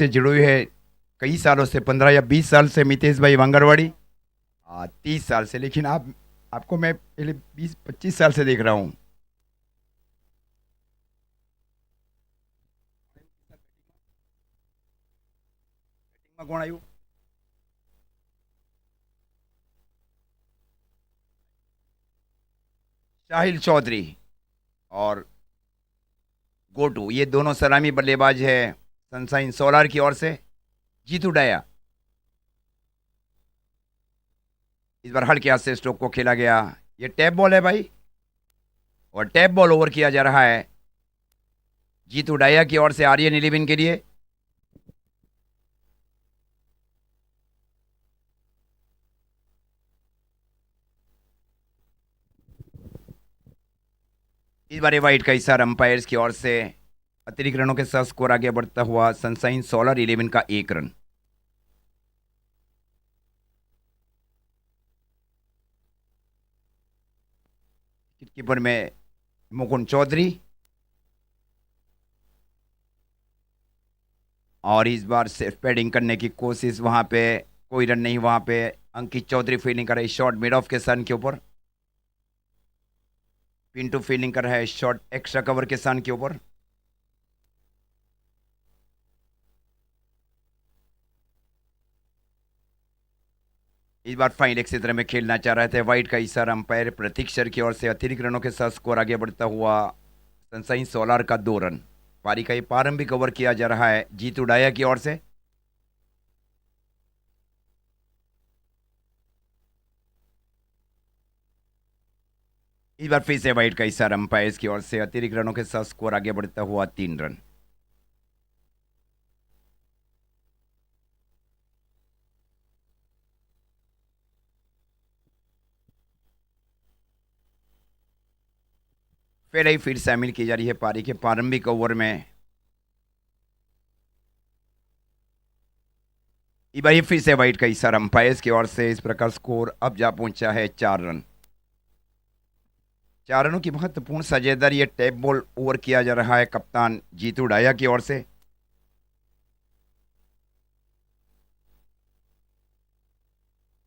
से जुड़े हुए है कई सालों से, 15 या 20 साल से मितेश भाई वांगरवाड़ी। 30 साल से, लेकिन आपको मैं पहले 20-25 साल से देख रहा हूँ। कौन आयु? साहिल चौधरी और गोटू, ये दोनों सलामी बल्लेबाज है सनशाइन सोलार की ओर से। जीतू डाया इस बार हल्के हाथ से स्ट्रोक को खेला गया। ये टैप बॉल है भाई, और टैप बॉल ओवर किया जा रहा है जीतू डाया की ओर से आर्यन 11 के लिए। इस बार वाइट का इशारा अंपायर्स की ओर से। अतिरिक्त रनों के साथ स्कोर आगे बढ़ता हुआ सनशाइन सोलर 11 का 1 रन। कीपर में मुकुंद चौधरी, और इस बार सेफ पैडिंग करने की कोशिश, वहां पे कोई रन नहीं। वहां पे अंकित चौधरी फील्डिंग कर रहे शॉट मिड ऑफ के सन के ऊपर। पिंटू फील्डिंग कर रहा है शॉट एक्स्ट्रा कवर के सन के ऊपर। इस बार फाइन लेग क्षेत्र में खेलना चाह रहे थे। वाइट का इशारा अंपायर प्रतीक सर की ओर से। अतिरिक्त रनों के साथ स्कोर आगे बढ़ता हुआ सनशाइन सोलार का 2 रन। पारी का ये प्रारंभिक ओवर किया जा रहा है जीतू डाया की ओर से। इस बार फिर से वाइट का इशारा अंपायर की ओर से। अतिरिक्त रनों के साथ स्कोर आगे बढ़ता हुआ 3 रन। फिर ही फिर शामिल की जा रही है पारी के प्रारंभिक ओवर में। इस बार फिर से वाइट का इशारा अंपायर की ओर से। इस प्रकार स्कोर अब जा पहुंचा है 4 रन। 4 रनों की महत्वपूर्ण साझेदारी ये टैप बॉल ओवर किया जा रहा है कप्तान जीतू डाया की ओर से।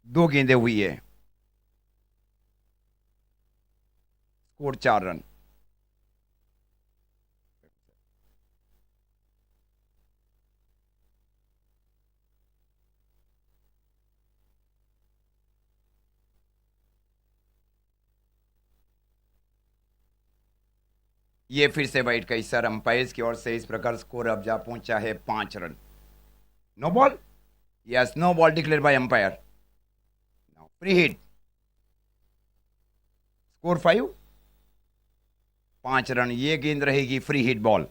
दो गेंदें हुई है, स्कोर 4 रन। ये फिर से वाइट का इशारा अंपायर की ओर से। इस प्रकार स्कोर अब जा पहुंचा है 5 run. No ball, yes no ball declare by umpire. Free hit, score 5। 5 run, ये गेंद रहेगी फ्री हिट बॉल।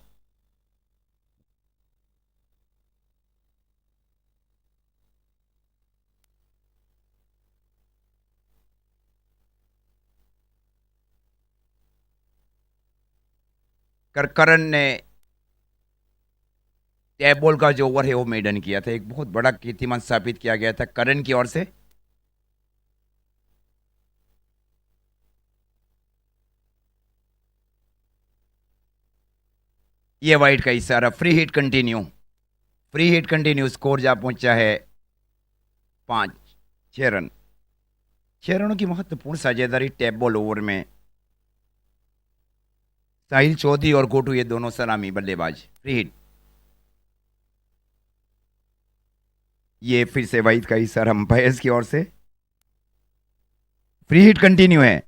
करकरन ने टैप बॉल का जो ओवर है वो मेडन किया था। एक बहुत बड़ा कीर्तिमान स्थापित किया गया था करण की ओर से। ये वाइट का इशारा, free hit continue. Free hit continue, score जा पहुंचा है 6 रन। 6 रनों की महत्वपूर्ण साझेदारी टैप बॉल ओवर में। साहिल चौधरी और गोटू ये दोनों सलामी बल्लेबाज। फ्री हिट, ये फिर से वाइट का इशारा अंपायर की ओर से। फ्री हिट कंटिन्यू है।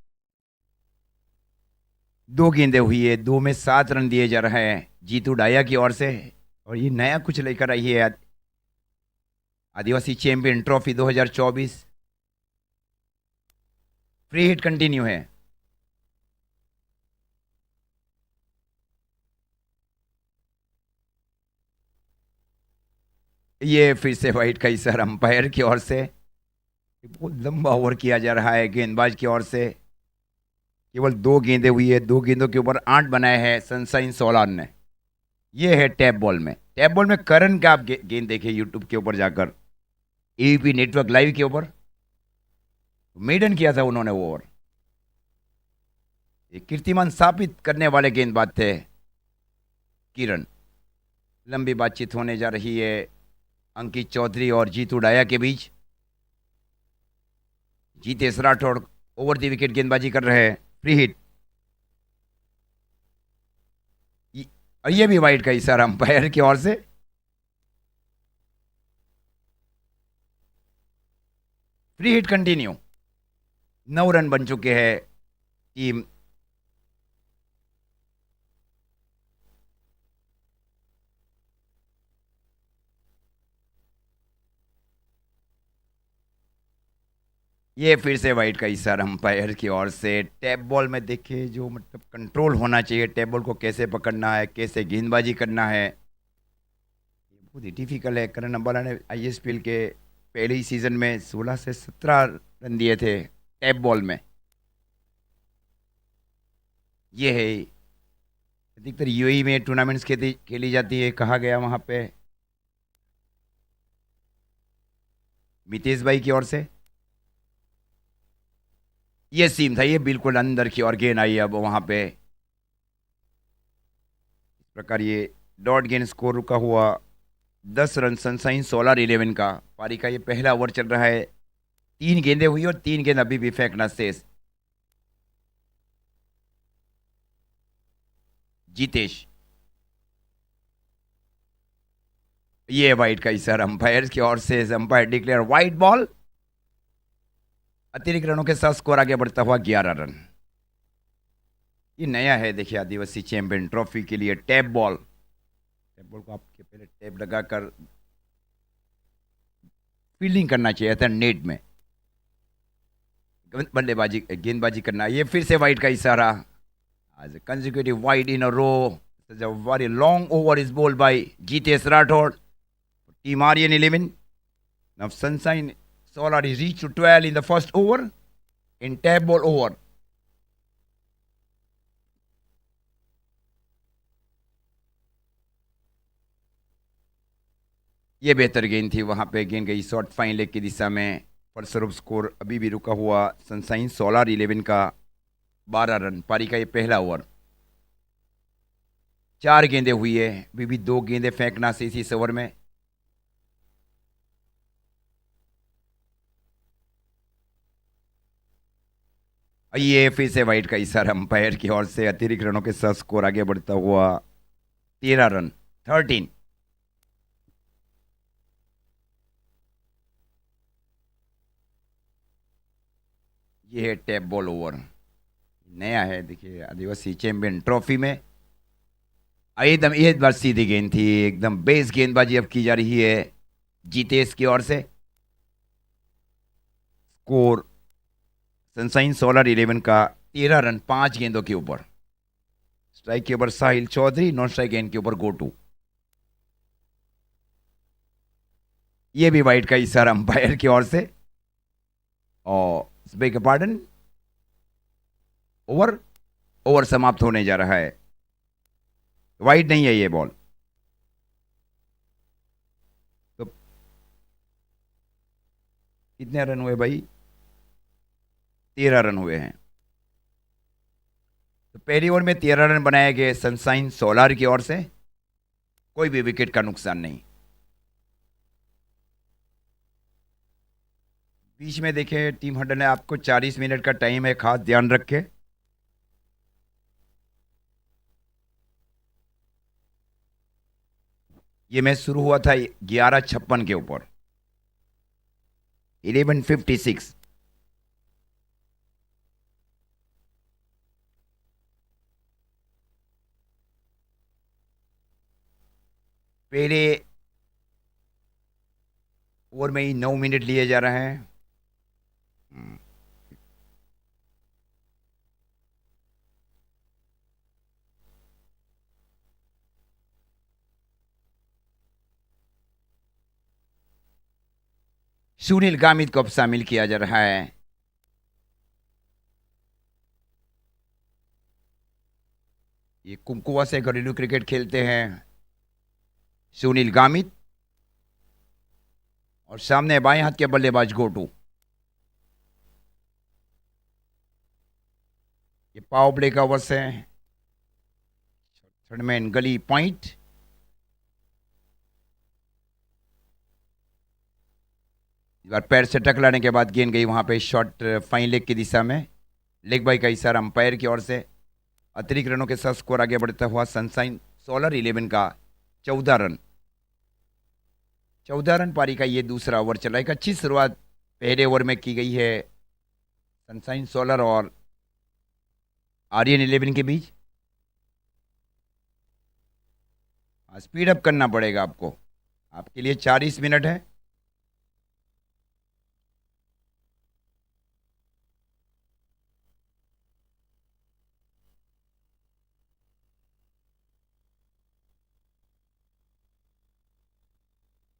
दो गेंदें हुई है, दो में 7 रन दिए जा रहे हैं जीतू डाया की ओर से। और ये नया कुछ लेकर आई है Adivasi champion trophy 2024। Free hit continue है। ये फिर से वाइट का इशारा अंपायर की ओर से। बहुत लंबा ओवर किया जा रहा है गेंदबाज की ओर से। केवल दो गेंदें हुई है, दो गेंदों के ऊपर 8 बनाए हैं सनशाइन सोलार ने। ये है टैप बॉल में। टैप बॉल में करण का आप गेंद देखिए यूट्यूब के ऊपर जाकर, एबीपी नेटवर्क लाइव के ऊपर। मेडन किया था उन्होंने वो ओवर। एक कीर्तिमान स्थापित करने वाले गेंदबाज थे किरण। लंबी बातचीत होने जा रही है अंकित चौधरी और जीतू डाया के बीच। Jitesh Rathod over the wicket गेंदबाजी कर रहे हैं, फ्री हिट। और ये भी वाइड का इशारा अंपायर की ओर से। Free hit continue. 9 रन बन चुके हैं टीम। ये फिर से वाइड का इशारा अंपायर की ओर से। टैप बॉल में देखिए जो मतलब कंट्रोल होना चाहिए, टैप बॉल को कैसे पकड़ना है, कैसे गेंदबाजी करना है, बहुत ही डिफिकल्ट है। करण अंबाला ने आईएसपीएल के पहले ही सीजन में 16 से 17 रन दिए थे टैप बॉल में। ये है अधिकतर यूएई में टूर्नामेंट्स खेली जाती है, कहा गया वहां पे। मितेश भाई की ओर से ये सीम था, ये बिल्कुल अंदर की ओर गेंद आई। अब वहां पे इस प्रकार ये डॉट गेंद स्कोर रुका हुआ 10 रन, सनसाइन 16 11 का। पारी का ये पहला ओवर चल रहा है। 3 गेंदें हुई और 3 गेंद अभी भी फेंकना शेष। जीतेश, ये वाइड का इशारा अंपायर की ओर से। Umpire declare wide ball. अतिरिक्त रनों के साथ स्कोर आगे बढ़ता हुआ 11 रन। ये नया है देखिए आदिवासी चैंपियन ट्रॉफी के लिए टैप बॉल। टैप बॉल को आपके पहले टैप लगाकर फील्डिंग करना चाहिए था नेट में, बल्लेबाजी गेंदबाजी करना। ये फिर से वाइड का इशारा। आज consecutive wide in a row. Very long over is bowled by Jitesh Rathore, team Aryan 11। Now Sunshine Solar is reached to 12 in the first over in tap ball over. ये बेहतर गेंद थी, वहां पे गेंद गई शॉर्ट फाइन लेग की दिशा में। फलस्वरूप स्कोर अभी भी रुका हुआ सनसाइन 16 11 का। 12 रन पारी का ये पहला ओवर। 4 गेंदें हुई है, अभी भी 2 गेंदें फेंकना से इस ओवर में। ये फिर से वाइड का इशारा अंपायर की ओर से। अतिरिक्त रनों के साथ स्कोर आगे बढ़ता हुआ 13 रन, 13। ये है टैप बॉल ओवर, नया है देखिए आदिवासी चैंपियन ट्रॉफी में। एकदम एक बार सीधी गेंद थी, एकदम बेस गेंदबाजी अब की जा रही है जीतेश की ओर से। स्कोर सनसाइन 16 11 का। 13 रन 5 गेंदों के ऊपर। स्ट्राइक के ऊपर साहिल चौधरी, नॉन स्ट्राइक गेंद के ऊपर गोटू। ये भी वाइड का इशारा अंपायर की ओर से। और बेग पार्डन, ओवर ओवर समाप्त होने जा रहा है। वाइड नहीं है ये बॉल। तो कितने रन हुए भाई? 13 रन हुए हैं। तो पहली ओवर में 13 रन बनाए गए सनसाइन सोलार की ओर से। कोई भी विकेट का नुकसान नहीं। बीच में देखें टीम हंडर ने आपको 40 मिनट का टाइम है, खास ध्यान रखें। ये मैच शुरू हुआ था 11:56 के ऊपर, 11:56। पहले ओवर में ही 9 मिनट लिए जा रहे हैं। सुनील गामित को अब शामिल किया जा रहा है। ये कुमकुआ से घरेलू क्रिकेट खेलते हैं सुनील गामित। और सामने बाएं हाथ के बल्लेबाज गोटू। ये पावर प्ले का ओवर है। थर्डमैन गली पॉइंट। इस बार पैर से टकराने के बाद गेंद गई वहां पे शॉर्ट फाइन लेग की दिशा में। लेग बाई का इशारा अंपायर की ओर से। अतिरिक्त रनों के साथ स्कोर आगे बढ़ता हुआ सनशाइन सोलर 11 का 14 रन। 14 रन पारी का ये दूसरा ओवर चला। एक अच्छी शुरुआत पहले ओवर में की गई है सनशाइन सोलर और आर्यन 11 के बीच। स्पीड अप करना पड़ेगा आपको, आपके लिए 40 मिनट है।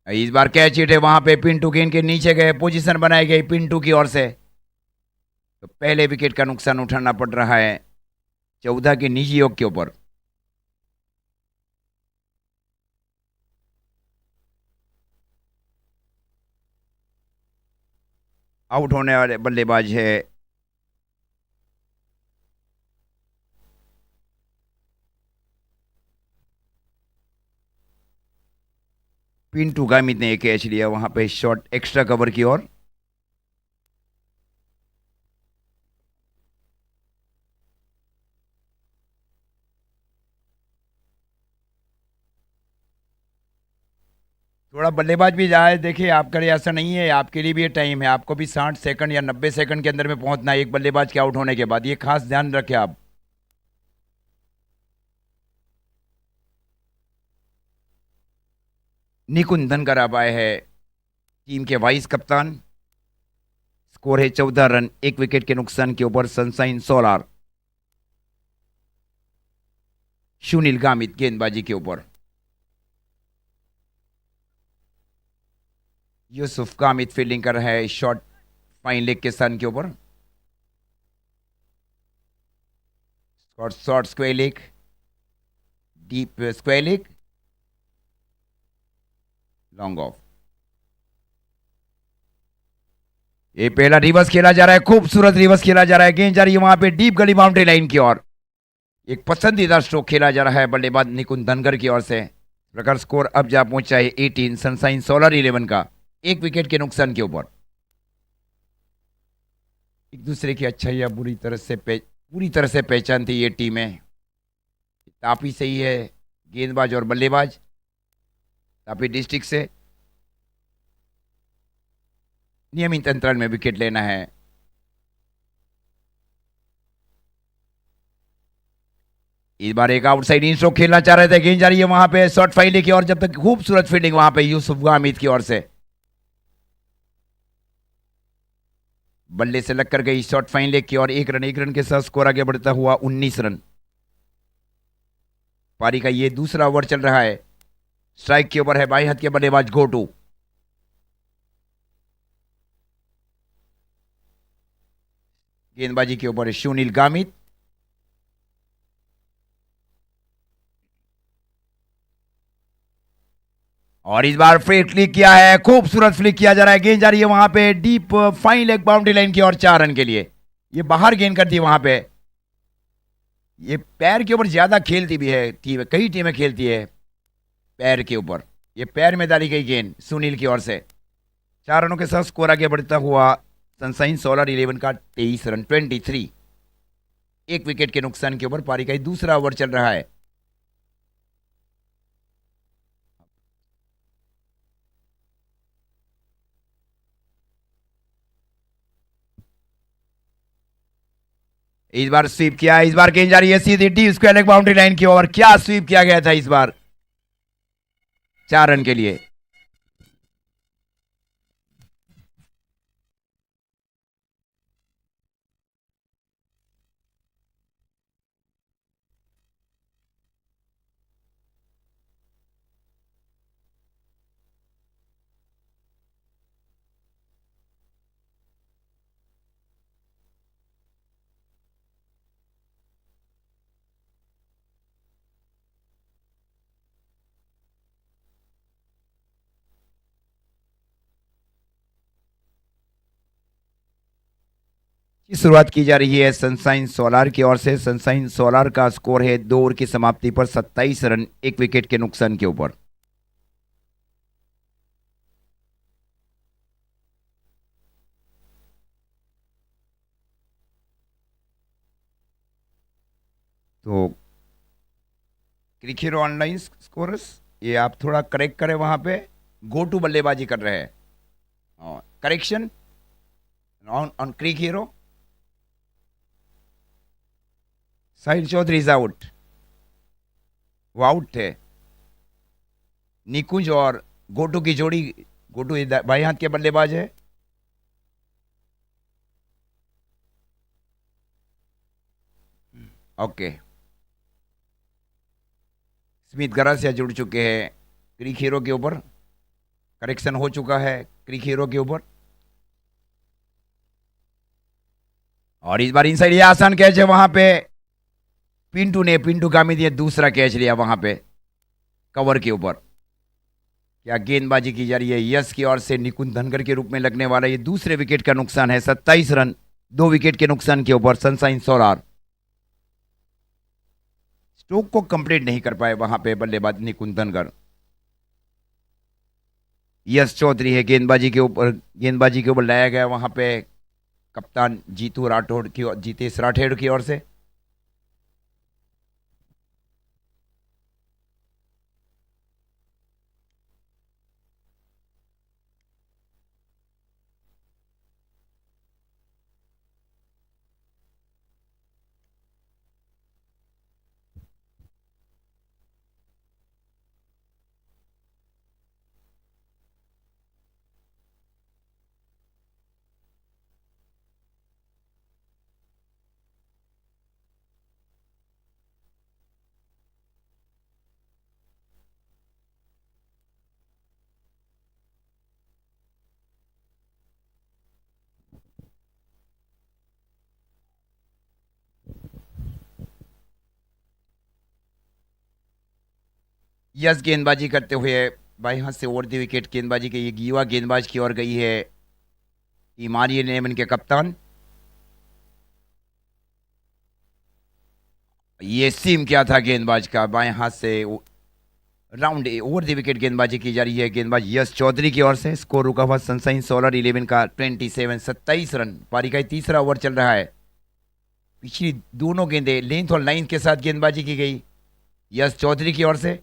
इस बार कैच हिट है वहां पे, पिंटू गेंद के नीचे गए, पोजीशन बनाई गई पिंटू की ओर से। तो पहले विकेट का नुकसान उठाना पड़ रहा है 14 के निजी योग के ऊपर। आउट होने वाले बल्लेबाज है पिंटू गामित ने एक कैच लिया वहां पे शॉट एक्स्ट्रा कवर की ओर। थोड़ा बल्लेबाज भी जाए, देखिए आपका लिए ऐसा नहीं है, आपके लिए भी ये टाइम है, आपको भी 60 सेकंड या 90 सेकंड के अंदर में पहुंचना है एक बल्लेबाज के आउट होने के बाद, ये खास ध्यान रखें आप। निकुंज धनकर अब आए हैं टीम के वाइस कप्तान। स्कोर है 14 रन, एक विकेट के नुकसान के ऊपर सनशाइन सोलार। सुनील गामित गेंदबाजी के ऊपर। यूसुफ गामित फील्डिंग कर रहा है शॉर्ट फाइन लेग के सन के ऊपर। Short square leg, deep square leg, long off. ये पहला रिवर्स खेला जा रहा है, खूबसूरत रिवर्स खेला जा रहा है, गेंद जा रही है वहां पे डीप गली बाउंड्री लाइन की ओर। एक पसंदीदा स्ट्रोक खेला जा रहा है बल्लेबाज निकुंज धनगर की ओर से। प्रकार स्कोर अब जा पहुंचा है 18 सनशाइन सोलर 11 का, एक विकेट के नुकसान के ऊपर। एक दूसरे की अच्छाइयाँ पूरी तरह से पहचानती ये टीमें। तापी सही है गेंदबाज और बल्लेबाज, तापी डिस्ट्रिक्ट से नियमित अंतराल में विकेट लेना है। इस बार एक आउटसाइड इन स्ट्रोक खेलना चाह रहे थे, गेंद जा रही है वहां पे शॉर्ट फाइले की ओर, जब तक खूबसूरत फील्डिंग वहां पे यूसुफ गामिद की ओर से। बल्ले से लगकर गई शॉर्ट फाइन लेग की ओर, एक रन के साथ स्कोर आगे बढ़ता हुआ 19 रन। पारी का ये दूसरा ओवर चल रहा है। स्ट्राइक के ऊपर है बाई हाथ के बल्लेबाज गोटू। गेंदबाजी के ऊपर है सुनील गामित। और इस बार फ्लिक किया है, खूबसूरत फ्लिक किया जा रहा है, गेंद जा रही है वहां पे deep fine leg boundary line की ओर, 4 रन के लिए। ये बाहर गेंद करती है वहां पे। ये पैर के ऊपर ज्यादा खेलती भी है कई टीमें खेलती है पैर के ऊपर। ये पैर में डाली गई गेंद सुनील की ओर से। 4 रनों के साथ स्कोर आगे बढ़ता हुआ सनशाइन सोलर 11 का 23 रन 23, एक विकेट के नुकसान के ऊपर। पारी का दूसरा ओवर चल रहा है। इस बार स्वीप किया, इस बार गेंद जा रही है सीधी डी स्क्वायर लेग बाउंड्री लाइन की ओर। क्या स्वीप किया गया था इस बार, 4 रन के लिए। की शुरुआत की जा रही है सनशाइन सोलार की ओर से। सनशाइन सोलार का स्कोर है 2 ओवर की समाप्ति पर 27 रन, एक विकेट के नुकसान के ऊपर। तो क्रिक हीरो ऑनलाइन स्कोरर्स, ये आप थोड़ा करेक्ट करें, वहां पे गो टू बल्लेबाजी कर रहे हैं। Correction on on crick hero, Sahil Chaudhary is out, वो आउट थे। निकुंज और गोटू की जोड़ी, गोटू बाई हाथ के बल्लेबाज है। ओके, स्मिथ गरासिया जुड़ चुके हैं क्रिक हीरो के ऊपर, करेक्शन हो चुका है क्रिक हीरो के ऊपर। और इस बार इनसाइड, ये आसान कैच है वहां पे, पिंटू गामित ने दूसरा कैच लिया वहां पे कवर के ऊपर। क्या गेंदबाजी की जा रही है यश की ओर से, निकुंज धनगर के रूप में लगने वाला ये दूसरे विकेट का नुकसान है। 27 रन 2 विकेट के नुकसान के ऊपर सनशाइन सोलार। स्ट्रोक को कंप्लीट नहीं कर पाए वहां पे बल्लेबाज निकुंज धनगर। यश चौधरी है गेंदबाजी के ऊपर लाया गया वहां पे कप्तान जीतू राठौड़ की जीतेश राठौड़ की ओर से। यस गेंदबाजी करते हुए बाई हाथ से ओवर द विकेट गेंदबाजी के, ये युवा गेंदबाज की ओर गई है इमानिय नेमन के कप्तान। ये सीम क्या था गेंदबाज का, बाएं हाथ से राउंड ओवर द विकेट गेंदबाजी की जा रही है गेंदबाज यश चौधरी की ओर से। स्कोर रुका हुआ सनशाइन सोलर 11 का 27 रन। पारी का तीसरा ओवर चल रहा है। पिछली दोनों गेंदें लेंथ और लाइन के साथ गेंदबाजी की गई यश चौधरी की ओर से।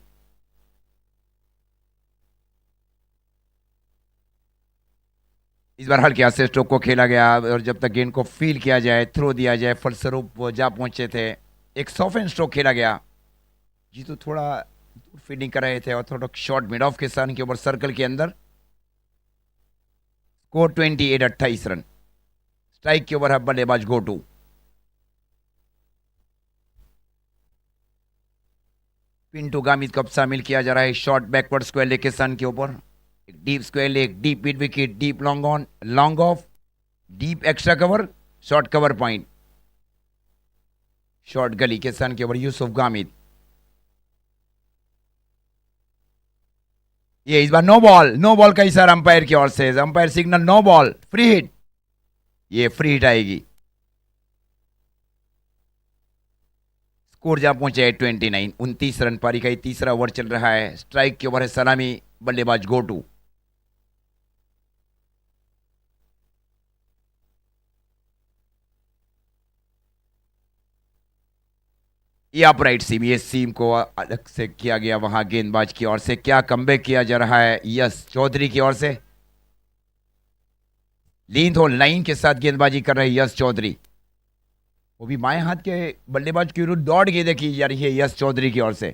इस बार हल्के हाथ से स्ट्रोक को खेला गया और जब तक गेंद को फील किया जाए, थ्रो दिया जाए, फलस्वरूप वो जा पहुंचे थे। एक सॉफ्ट स्ट्रोक खेला गया। जीतू थोड़ा फील्डिंग कर रहे थे और थोड़ा शॉर्ट मिड ऑफ के स्थान के ऊपर सर्कल के अंदर। Score 28 run. स्ट्राइक के ऊपर है बल्लेबाज गोटू। पिंटू गामित को अब शामिल किया जा रहा है शॉर्ट बैकवर्ड स्क्वायर लेग के स्थान के ऊपर। एक deep square leg, deep mid wicket, deep long on, long off, deep extra cover, short cover point, short gully के स्थान के ऊपर यूसुफ गामित। ये इस बार नो बॉल, नो बॉल का इशारा अंपायर की ओर से। Umpire signal no ball, free hit. ये फ्री हिट आएगी। स्कोर जहां पहुंचे है 29 रन। पारी का तीसरा ओवर चल रहा है। स्ट्राइक के ओवर है सलामी बल्लेबाज गोटू। ये अपराइट सीम, ये सीम को अलग से किया गया वहां गेंदबाज की ओर से। क्या कमबैक किया जा रहा है यश चौधरी की ओर से। लींथ और लाइन के साथ गेंदबाजी कर रहे हैं यश चौधरी। वो भी बाएं हाथ के बल्लेबाज के विरुद्ध दौड़ गेंदें की जा रही है यश चौधरी की ओर से।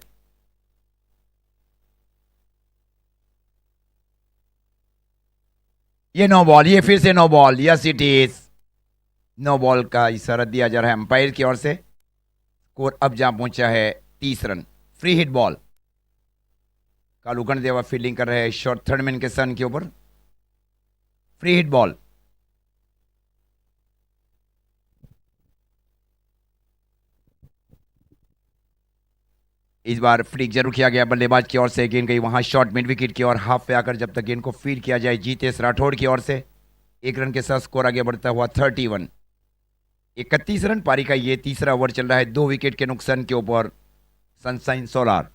ये नो बॉल, ये फिर से no ball. Yes it is no ball का इशारा दिया जा रहा है अंपायर की ओर से। स्कोर अब जहां पहुंचा है 30 run. Free hit ball. Kalu Gandeva fielding कर रहे हैं शॉर्ट थर्ड मैन के सन के ऊपर। Free hit ball. इस बार फ्लिक जरूर किया गया बल्लेबाज की ओर से। गेंद गई वहां शॉर्ट मिड विकेट की ओर, हाफ पे आकर जब तक गेंद को फील किया जाए जीतेश राठौड़ की ओर से। 1 रन के साथ स्कोर आगे बढ़ता हुआ 31 रन। पारी का ये तीसरा ओवर चल रहा है 2 विकेट के नुकसान के ऊपर सनशाइन सोलार।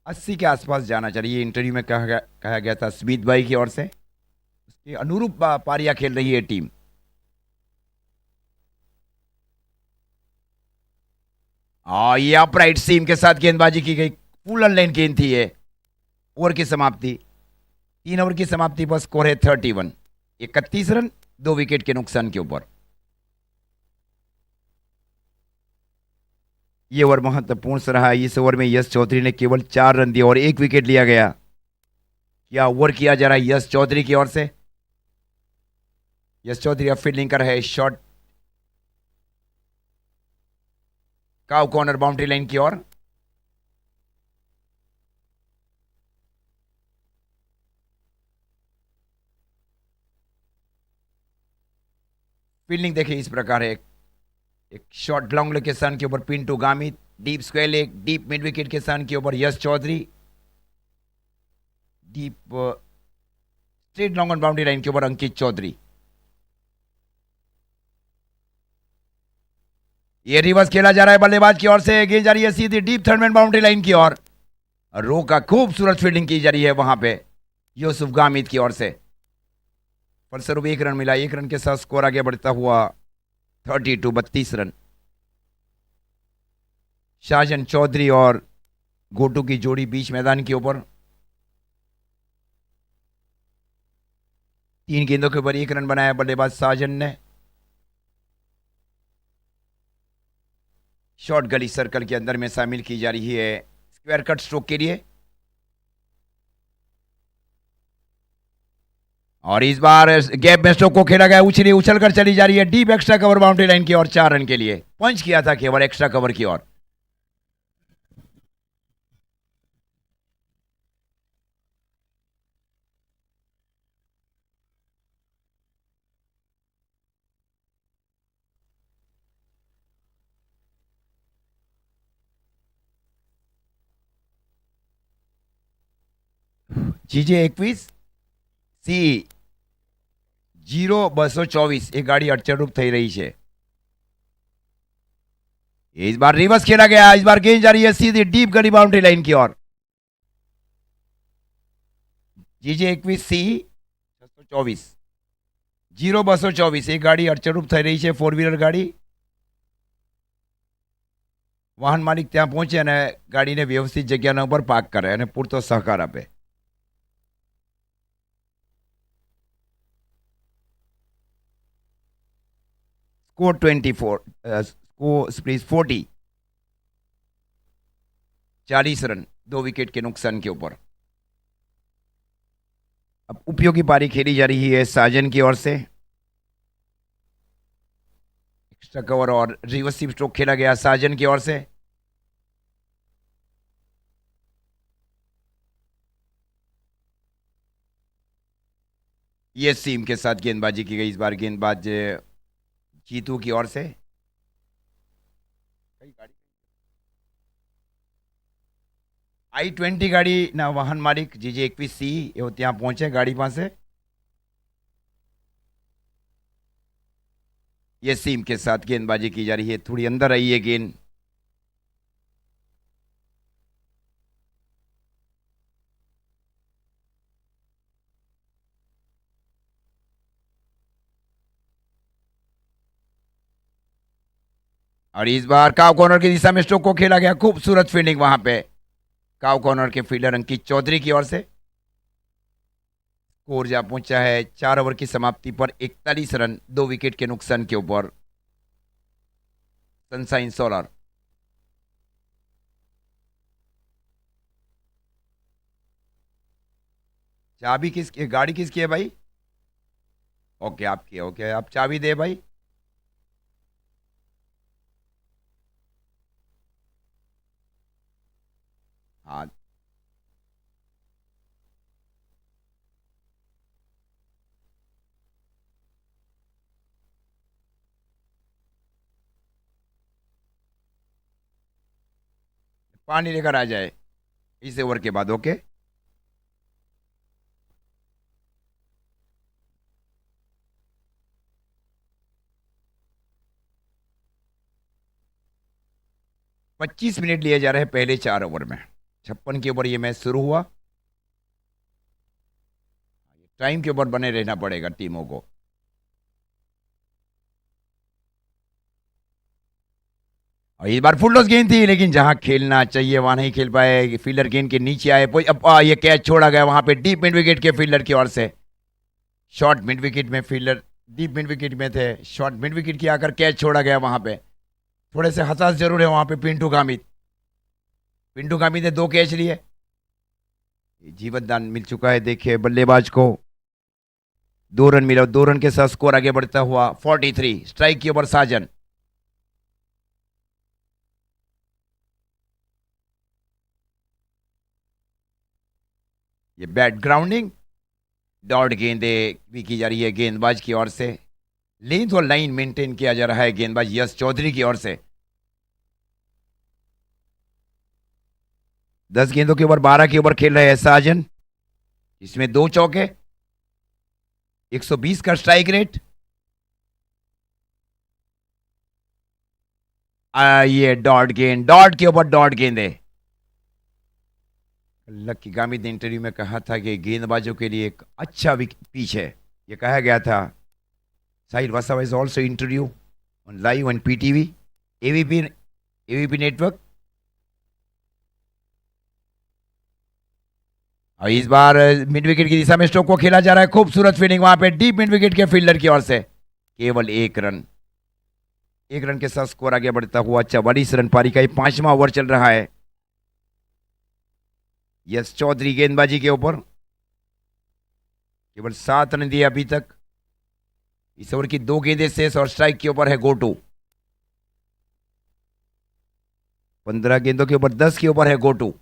80 के आसपास जाना चाहिए। इंटरव्यू में कहा गया था स्मिथ भाई की ओर से। उसके अनुरूप पारियां खेल रही है टीम। ये अपराइट सीम के साथ गेंदबाजी की गई, फुल ऑन लाइन गेंद थी ये। ओवर की समाप्ति, 3 ओवर की समाप्ति पर स्कोर है 31, 31 रन 2 विकेट के नुकसान के ऊपर। ये ओवर महत्वपूर्ण रहा। इस ओवर में यश चौधरी ने केवल 4 रन दिए और 1 विकेट लिया गया। क्या ओवर किया जा रहा है यश चौधरी की ओर से। यश चौधरी अब फील्डिंग कर रहे हैं, shot cow corner boundary line की ओर। फील्डिंग देखिए इस प्रकार है, एक शॉट लॉन्ग लोकेशन के ऊपर Pintu Gamit, deep square leg, deep mid wicket के सन के ऊपर Yash Chaudhary, deep straight long on boundary line के ऊपर अंकित चौधरी। ये रिवर्स खेला जा रहा है बल्लेबाज की ओर से, गेंद जा रही है सीधी deep third man boundary line की ओर। रो का खूबसूरत फील्डिंग की जा रही है वहां पे यूसुफ गामिद की ओर से। फलस्वरूप 1 रन मिला, 1 रन के साथ स्कोर आगे बढ़ता हुआ 32 रन। शाहजन चौधरी और गोटू की जोड़ी बीच मैदान के ऊपर, 3 गेंदों के ऊपर 1 रन बनाया बल्लेबाज शाहजन ने। शॉर्ट गली सर्कल के अंदर में शामिल की जा रही है स्क्वायर कट स्ट्रोक के लिए। और इस बार गैप में स्ट्रोक को खेला गया, उछल कर चली जा रही है deep extra cover boundary line की ओर 4 रन के लिए। पंच किया था केवल एक्स्ट्रा कवर की ओर। जीजे 21 સી 0224 એ ગાડી અડચણરૂપ થઈ रही है। इस बार रिवर्स खेला गया, इस बार गेंद जा रही है सीधी डीप गली बाउंड्री लाइन की ओर। जीजे 21 સી 624 0224 એ ગાડી અડચણરૂપ થઈ રહી છે, 4 વ્હીલર ગાડી। વાહન માલિક ત્યાં પહોંચે અને ગાડીને વ્યવસ્થિત જગ્યાના ઉપર પાર્ક કરે અને પૂરતો સહકાર આપે। स्कोर 24, स्कोर 40 रन 2 विकेट के नुकसान के ऊपर। अब उपयोगी पारी खेली जा रही है साजन की ओर से। एक्स्ट्रा कवर और रिवर्सिव स्ट्रोक खेला गया साजन की ओर से। ये सीम के साथ गेंदबाजी की गई, इस बार गेंदबाज जीतू की ओर से। I-20 ગાડી ના વાહન માલિક જીજે 21 સી એવો ત્યાં પહોંચે ગાડી પાસે। ये सीम के साथ गेंदबाजी की जा रही है, थोड़ी अंदर आई है गेंद। और इस बार काव कॉर्नर की दिशा में स्ट्रोक को खेला गया, खूबसूरत फील्डिंग वहां पे काव कॉर्नर के फील्डर अंकित चौधरी की ओर से। स्कोर जा पहुंचा है 4 ओवर की समाप्ति पर 41 रन 2 विकेट के नुकसान के ऊपर। सनशाइन सोलर चाबी किसकी, गाड़ी किसकी है भाई? ओके आपकी है, ओके आप चाबी दे भाई। हाँ पानी लेकर आ जाए इस ओवर के बाद। ओके 25 मिनट लिए जा रहे हैं पहले 4 ओवर में। 56 के ऊपर ये मैच शुरू हुआ। टाइम के ऊपर बने रहना पड़ेगा टीमों को। और इस बार फुल टॉस गेंद थी, लेकिन जहां खेलना चाहिए वहां नहीं खेल पाए, फील्डर गेंद के नीचे आए। अब ये कैच छोड़ा गया वहां पे डीप मिड विकेट के फील्डर की ओर से। शॉर्ट मिड विकेट में फील्डर डीप मिड विकेट में थे, शॉर्ट मिड विकेट की आकर कैच छोड़ा गया वहां पे। थोड़े से हताश जरूर है वहां पे पिंटू गामित। पिंटू गामित ने 2 कैच लिए। जीवन दान मिल चुका है देखिए बल्लेबाज को। 2 रन मिला, 2 रन के साथ स्कोर आगे बढ़ता हुआ 43। स्ट्राइक के ऊपर साजन। ये बैट ग्राउंडिंग, डॉट गेंदे भी की जा रही है गेंदबाज की ओर से। लेंथ और लाइन मेंटेन किया जा रहा है गेंदबाज यश चौधरी की ओर से। 10 गेंदों के ऊपर 12 के ऊपर खेल रहे हैं साजन। इसमें 2 चौके, 120 का स्ट्राइक रेट। ये डॉट गेंद, डॉट के ऊपर डॉट गेंदे। लक्की गामित ने इंटरव्यू में कहा था कि गेंदबाजों के लिए एक अच्छा पिच है, ये कहा गया था। Sahil Vasava is also interview on live on PTV AVP network. और इस बार मिड विकेट की दिशा में स्ट्रोक को खेला जा रहा है। खूबसूरत फील्डिंग वहां पे डीप मिड विकेट के फील्डर की ओर से। केवल 1 रन, 1 रन के साथ स्कोर आगे बढ़ता हुआ 44 रन पारी का 5वां ओवर चल रहा है यश चौधरी गेंदबाजी के ऊपर। केवल 7 रन दिए अभी तक। इस ओवर की 2 गेंदें शेष और स्ट्राइक के ऊपर है गोटू। 15 गेंदों के ऊपर 10 के ऊपर है गोटू।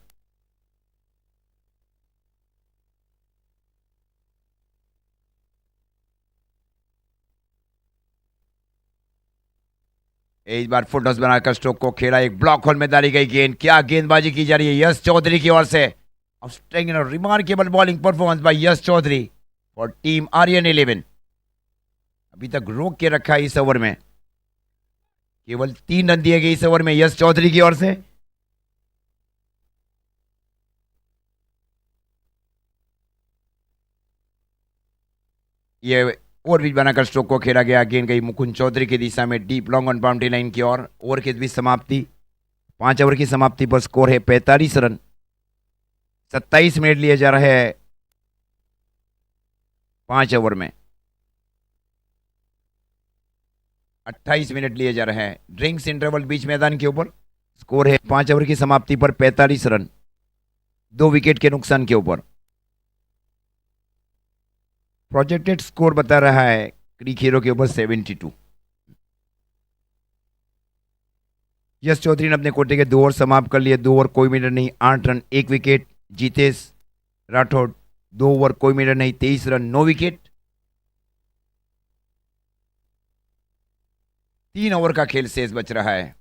इस बार फुल टॉस बनाकर स्ट्रोक को खेला, एक ब्लॉक होल में डाली गई गेंद। क्या गेंदबाजी की जा रही है यश चौधरी की ओर से। Outstanding remarkable bowling performance by Yash Chaudhary for team Aryan 11। अभी तक रोक के रखा है इस ओवर में। केवल 3 रन दिए गए इस ओवर में यश चौधरी की ओर से। ये ओवर भी बनाकर स्ट्रोक को खेला गया। गेंद गई मुकुंद चौधरी की दिशा में deep long on boundary line की ओर। ओवर की भी समाप्ति, 5 ओवर की समाप्ति पर स्कोर है 45 रन। 27 मिनट लिए जा रहे हैं 5 ओवर में। 28 मिनट लिए जा रहे हैं। ड्रिंक्स इंटरवल बीच मैदान के ऊपर। स्कोर है 5 ओवर की समाप्ति पर 45 रन, 2 विकेट के नुकसान के ऊपर। प्रोजेक्टेड स्कोर बता रहा है क्रीक हीरो के ऊपर 72। यश चौधरी ने अपने कोटे के 2 ओवर समाप्त कर लिए। 2 ओवर कोई मिनट नहीं, 8 run 1 wicket. Jitesh Rathore 2 over कोई मिनट नहीं, 23 रन 9 विकेट। 3 ओवर का खेल शेष बच रहा है।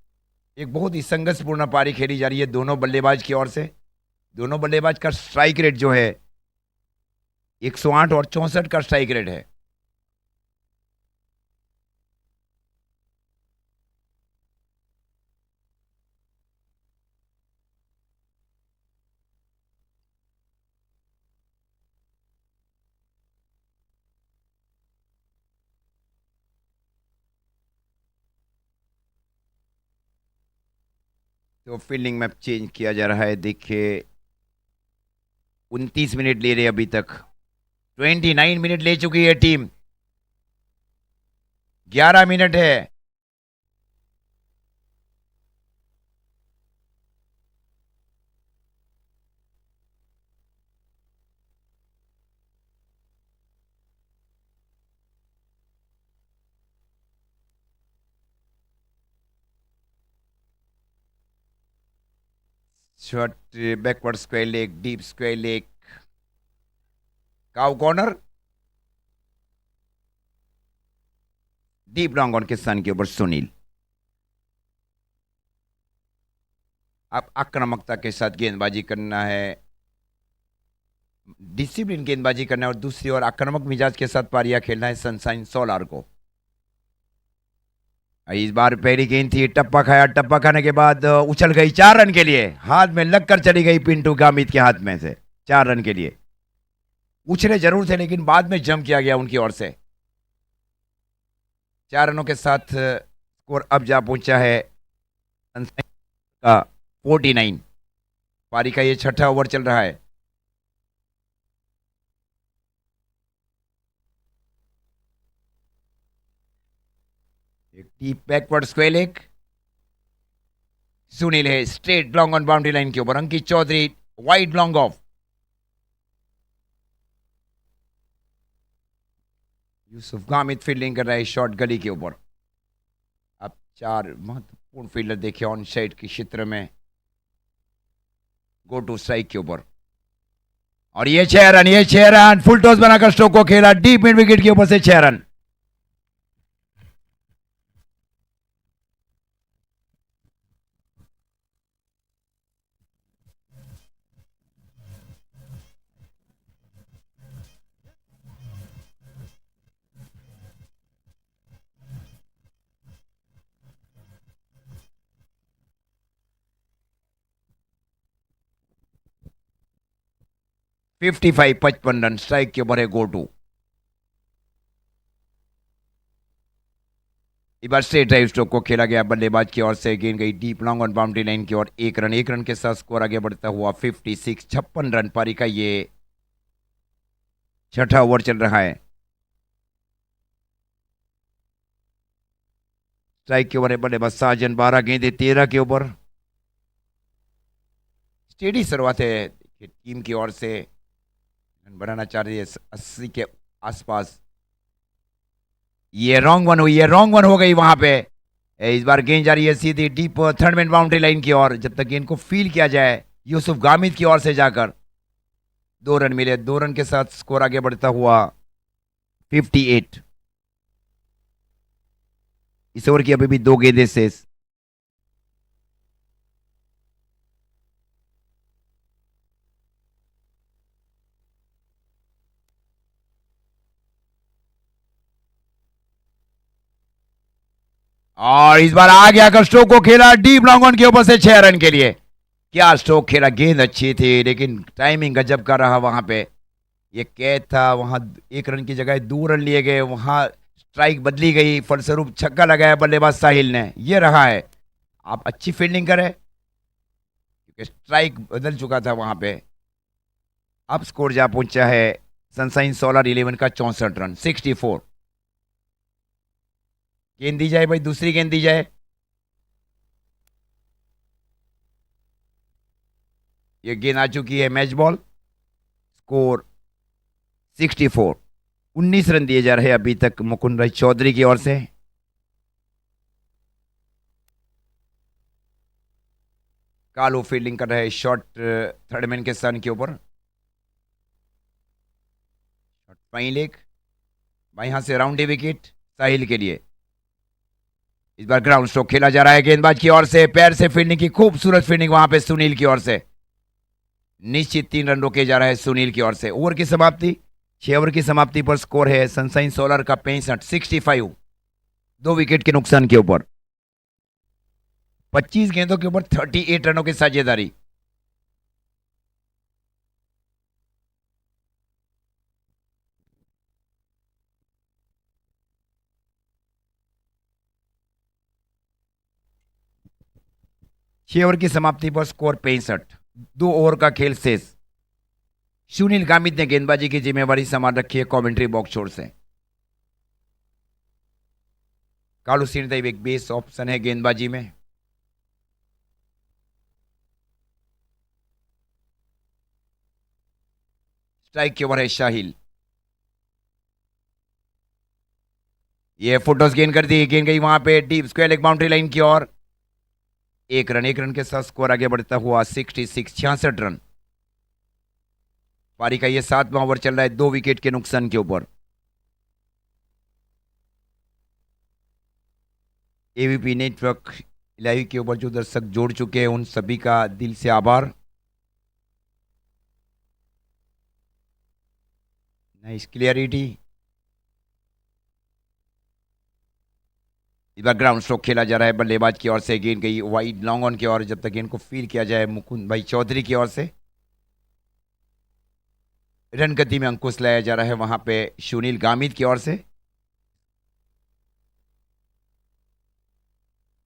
एक बहुत ही संघर्षपूर्ण पारी खेली जा रही है दोनों बल्लेबाज की ओर से। दोनों बल्लेबाज का स्ट्राइक रेट जो है 108 और 64 का स्ट्राइक रेट है। तो फील्डिंग मैप चेंज किया जा रहा है देखिए। 29 मिनट ले रहे अभी तक। 29 मिनट ले चुकी है टीम। 11 मिनट है। Shot backward square leg, deep square leg, cow corner, deep long on के सन के ऊपर सुनील। अब आक्रामकता के साथ गेंदबाजी करना है, डिसिप्लिन गेंदबाजी करना है, और दूसरी ओर आक्रामक मिजाज के साथ पारियां खेलना है सनशाइन सोलार को। इस बार पहली गेंद थी, टप्पा खाया। टप्पा खाने के बाद उछल गई 4 रन के लिए। हाथ में लगकर चली गई पिंटू गामित के हाथ में से 4 रन के लिए। उछले जरूर थे लेकिन बाद में जंप किया गया उनकी ओर से। 4 रनों के साथ स्कोर अब जा पहुंचा है सनसाइन का 49। पारी का ये छठा ओवर चल रहा है। एक deep backward square leg. Sunil है straight long on boundary line के ऊपर। Ankit Chaudhary wide long off. Yusuf Gamit fielding कर रहा है शॉर्ट गली के ऊपर। अब चार महत्वपूर्ण फील्डर देखे ऑन साइड के क्षेत्र में। गो टू स्ट्राइक के ऊपर और ये 6 रन, ये 6 रन फुल टॉस बनाकर स्ट्रोक को खेला डीप मिड विकेट के ऊपर से 6 run. Fifty five 55 run strike के ऊपर है गो टू। इस बार स्ट्रेट ड्राइव स्ट्रोक को खेला गया बल्लेबाज की ओर से। गेंद गई deep long on boundary line की ओर। 1 रन, 1 रन के साथ स्कोर आगे बढ़ता हुआ 56। 56 रन पारी का ये छठा ओवर चल रहा है। स्ट्राइक के ओवर है बल्लेबाज साजन। 12 गेंदें 13 के ऊपर। स्टेडी शुरुआत है टीम की ओर से। बनाना चाह रही है 80 के आसपास। ये रॉन्ग वन हुई है, रॉन्ग वन हो गई वहां पे। इस बार गेंद जा रही है सीधी deep third man boundary line की ओर। जब तक गेंद को फील किया जाए यूसुफ गामिद की ओर से जाकर। 2 रन मिले, 2 रन के साथ स्कोर आगे बढ़ता हुआ 58। इस ओवर की अभी भी 2 गेंदें शेष। और इस बार आ गया कर स्ट्रोक को खेला डीप लॉन्ग ऑन के ऊपर से 6 रन के लिए। क्या स्ट्रोक खेला, गेंद अच्छी थी लेकिन टाइमिंग गजब का रहा वहां पे। ये कैद था वहां। 1 रन की जगह 2 रन लिए गए, वहां स्ट्राइक बदली गई, फलस्वरूप छक्का लगाया बल्लेबाज साहिल ने। ये रहा है। आप अच्छी फील्डिंग करें क्योंकि स्ट्राइक बदल चुका था वहां पे। अब स्कोर जा पहुंचा है सनसाइन सोलर 11 का 64 रन 64। गेंद दी जाए भाई, दूसरी गेंद दी जाए। ये गेंद आ चुकी है मैच बॉल। स्कोर 64। 19 रन दिए जा रहे हैं अभी तक मुकुंद राय चौधरी की ओर से। कालू फील्डिंग कर रहे हैं शॉर्ट थर्ड मैन के सन के ऊपर। फाइन लेग यहां से राउंडी विकेट साहिल के लिए। इस बार ग्राउंड स्ट्रोक खेला जा रहा है गेंदबाज की ओर से। पैर से फील्डिंग की खूबसूरत फील्डिंग वहां पे सुनील की ओर से। निश्चित 3 रन रोके जा रहा है सुनील की ओर से। ओवर की समाप्ति 6 ओवर की समाप्ति पर स्कोर है सनसाइन सोलर का 65 65। 2 विकेट के नुकसान के ऊपर। 25 गेंदों के ऊपर 38 रनों की साझेदारी। छह ओवर की समाप्ति पर स्कोर 65। 2 ओवर का खेल शेष। सुनील गामित ने गेंदबाजी की जिम्मेवारी संभाल रखी है कमेंट्री बॉक्स छोर से। कालू सिंह एक बेस ऑप्शन है गेंदबाजी में। स्ट्राइक के ओवर है शाहिल। ये फुटॉस गेंद कर दी। गेंद गई वहां पे deep square leg boundary line की ओर। 1 रन, 1 रन के साथ स्कोर आगे बढ़ता हुआ 66 66 रन। पारी का ये 7वां ओवर चल रहा है 2 विकेट के नुकसान के ऊपर। एबीपी नेटवर्क लाइव के ऊपर जो दर्शक जोड़ चुके हैं उन सभी का दिल से आभार। Nice clarity. इस बार ग्राउंड स्ट्रोक खेला जा रहा है बल्लेबाज की ओर से। गेंद गई वाइड लॉन्ग ऑन की ओर। जब तक गेंद को फील किया जाए मुकुंद भाई चौधरी की ओर से। रन गति में अंकुश लाया जा रहा है वहां पे सुनील गामित की ओर से।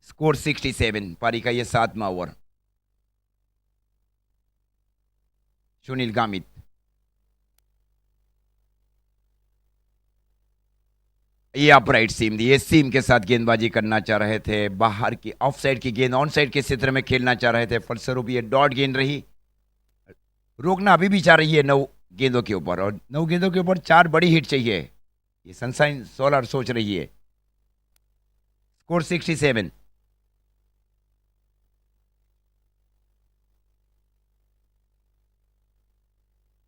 स्कोर 67, पारी का ये 7वां ओवर। सुनील गामित। ये अपराइट सीम दी, ये सीम के साथ गेंदबाजी करना चाह रहे थे, बाहर की ऑफ साइड की गेंद ऑन साइड के क्षेत्र में खेलना चाह रहे थे, फलस्वरूप ये डॉट गेंद रही। रोकना अभी भी चाह रही है 9 गेंदों के ऊपर, और 9 गेंदों के ऊपर 4 बड़ी हिट चाहिए। ये सनशाइन सोलर सोच रही है। स्कोर 67।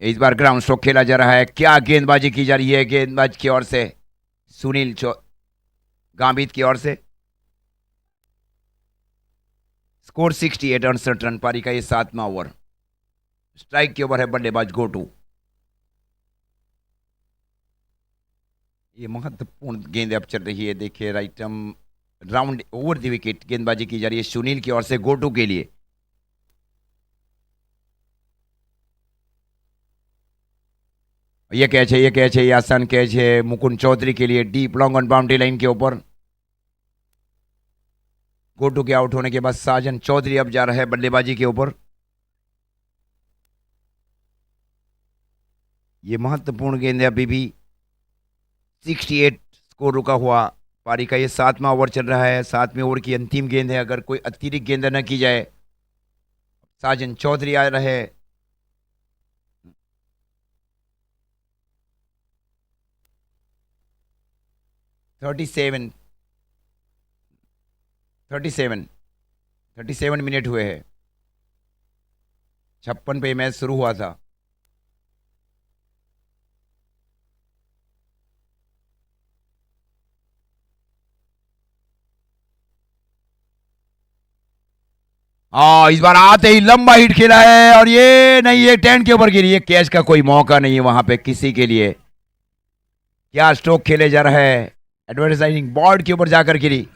इस बार ग्राउंड स्ट्रोक खेला जा रहा है, क्या गेंदबाजी की जा रही है गेंदबाज की ओर से, सुनील गांबित की ओर से। स्कोर 68, 68 रन, पारी का ये 7वां ओवर। स्ट्राइक के ओवर है बल्लेबाज गोटू। ये महत्वपूर्ण गेंद अब चल रही है, देखिए right round over the wicket गेंदबाजी की जा रही है सुनील की ओर से गोटू के लिए। ये कैच है, ये कैच है, ये आसान कैच है मुकुंद चौधरी के लिए, deep long on boundary line के ऊपर। गोटू के आउट होने के बाद साजन चौधरी अब जा रहा है बल्लेबाजी के ऊपर। ये महत्वपूर्ण गेंद है, अभी भी 68 स्कोर रुका हुआ। पारी का ये 7वां ओवर चल रहा है, 7वें ओवर की अंतिम गेंद है, अगर कोई अतिरिक्त गेंद न की जाए। साजन चौधरी आ रहे हैं। थर्टी सेवन 37 मिनट हुए हैं, 56 पे मैच शुरू हुआ था। इस बार आते ही लंबा हिट खेला है, और ये नहीं, ये 10 के ऊपर गिरी, ये कैच का कोई मौका नहीं है वहां पे किसी के लिए। क्या स्ट्रोक खेले जा रहा है, एडवर्टाइजिंग बोर्ड के ऊपर जाकर गिरी।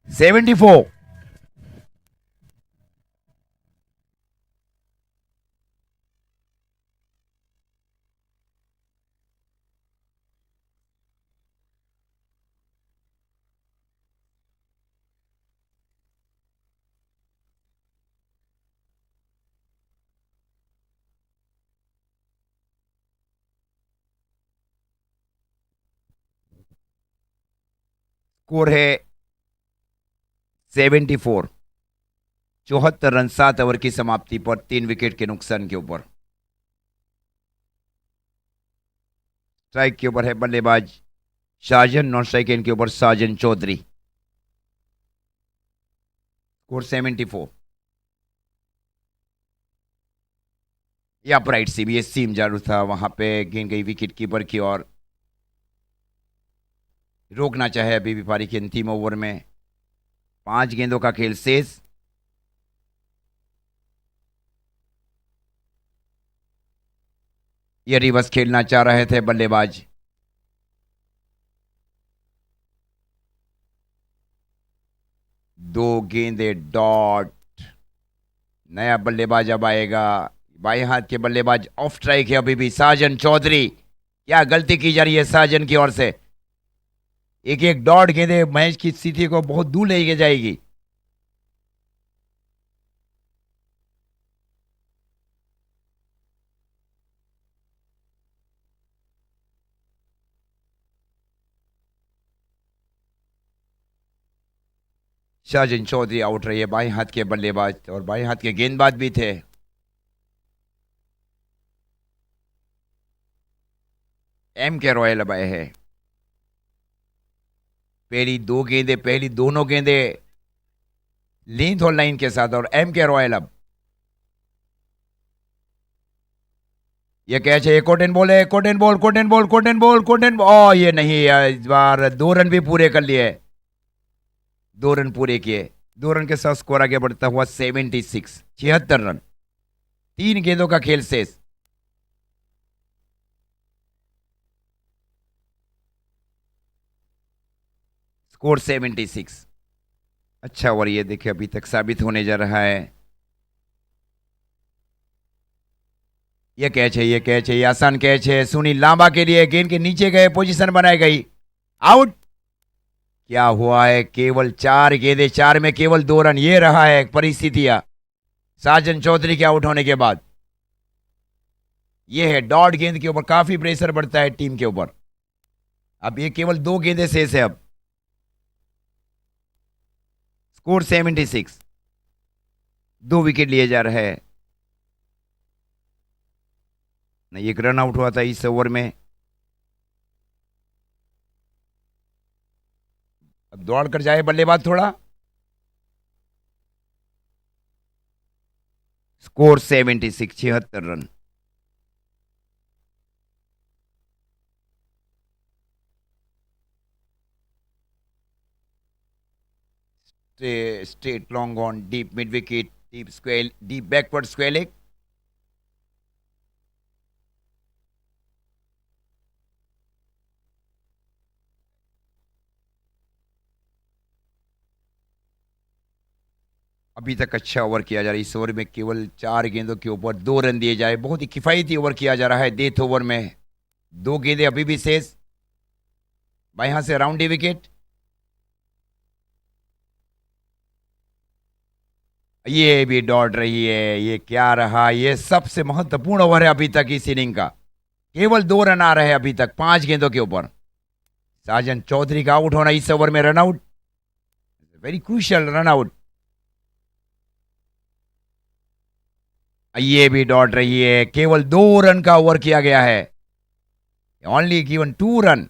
74। स्कोर है 74, 74 रन 7 ओवर की समाप्ति पर 3 विकेट के नुकसान के ऊपर। स्ट्राइक के ऊपर है बल्लेबाज शाहजन, नॉन स्ट्राइक इनके ऊपर साजन चौधरी। स्कोर 74। ये अपराइट सीम, ये सीम जारू था, वहां पे गेंद गई विकेट कीपर की ओर। रोकना चाहे अभी भी पारी के अंतिम ओवर में, 5 गेंदों का खेल शेष। ये रिवर्स खेलना चाह रहे थे बल्लेबाज। दो गेंदे डॉट। नया बल्लेबाज अब आएगा, बाएं हाथ के बल्लेबाज ऑफ स्ट्राइक है अभी भी साजन चौधरी। क्या गलती की जा रही है साजन की ओर से। एक एक डॉट गेंदे मैच की स्थिति को बहुत दूर ले जाएगी। शाहजन चौधरी आउट रही है, बाएं हाथ के बल्लेबाज और बाएं हाथ के गेंदबाज भी थे। एम के रॉयल अब आए हैं। पहली दोनों गेंदे लेंथ और लाइन के साथ, और एम के रॉयल अब। ये कैच है, कोटेन बॉल है, कोटेन बॉल, कोटेन बॉल, कोटेन बॉल, कोटेन बॉल। ये नहीं, इस बार 2 रन भी पूरे कर लिए, 2 रन पूरे किए। 2 रन के साथ स्कोर आगे बढ़ता हुआ 76, 76 रन, 3 गेंदों का खेल शेष। स्कोर 76। अच्छा ओवर ये देखिए अभी तक साबित होने जा रहा है। ये कैच है, ये कैच है, ये आसान कैच है सुनील लांबा के लिए, गेंद के नीचे गए, पोजीशन बनाई गई, आउट। क्या हुआ है, केवल 4 गेंदें, 4 में केवल 2 रन, ये रहा है परिस्थितियां साजन चौधरी के आउट होने के बाद। ये है डॉट गेंद के ऊपर काफी प्रेशर बढ़ता है टीम के ऊपर। अब ये केवल 2 गेंदें शेष है। अब स्कोर 76, 2 विकेट लिए जा रहे हैं। नहीं, एक रन आउट हुआ था इस ओवर में। अब दौड़ कर जाए बल्लेबाज थोड़ा। Score 76, 76 run. Straight long on, deep mid wicket, deep square, deep backward square leg. अभी तक अच्छा ओवर किया जा रहा है। इस ओवर में केवल 4 गेंदों के ऊपर 2 रन दिए जाए। बहुत ही किफायती ओवर किया जा रहा है डेथ ओवर में। 2 गेंदें अभी भी शेष। बाएं से राउंडी विकेट। ये भी दौड़ रही है। ये क्या रहा, ये सबसे महत्वपूर्ण ओवर है अभी तक इस इनिंग का। केवल 2 रन आ रहे हैं अभी तक 5 गेंदों के ऊपर। साजन चौधरी का आउट होना इस ओवर में, run out, very crucial run out. ये भी दौड़ रही है। केवल 2 रन का ओवर किया गया है। Only given 2 run.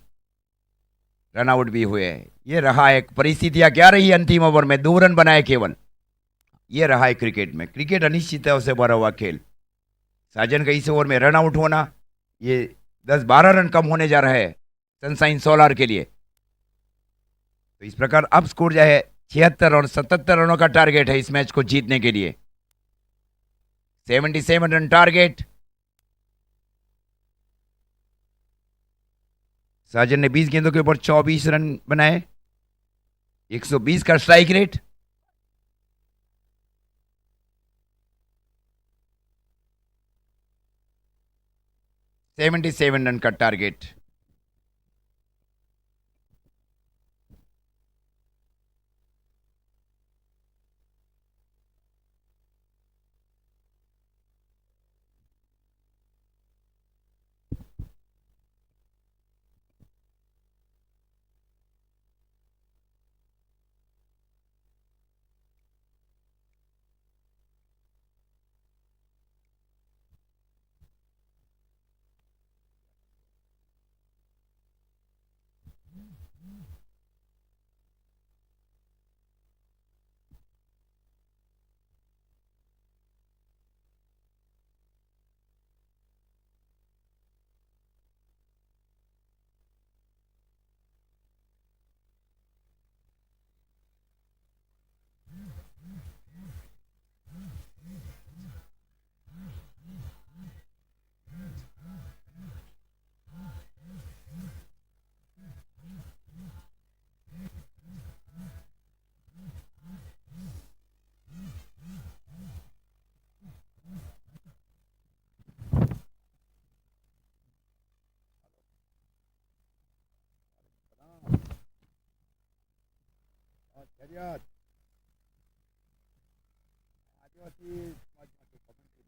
Run out भी हुए। ये रहा एक परिस्थितियां क्या रही अंतिम ओवर में, 2 रन बनाए केवल। ये रहा है क्रिकेट में। क्रिकेट अनिश्चितता से भरा हुआ खेल। साजन का इस ओवर में रन आउट होना, ये 10-12 रन कम होने जा रहा है सनशाइन सोलार के लिए। तो इस प्रकार अब स्कोर जो है 76 और 77 रनों का टारगेट है इस मैच को जीतने के लिए। 77 रन टारगेट। साजन ने 20 गेंदों के ऊपर 24 रन बनाए। 120 का स्ट्राइक रेट। सेवेंटी 77 रन का टारगेट। आदिवासी समाजમાંથી કમેન્ટ્રી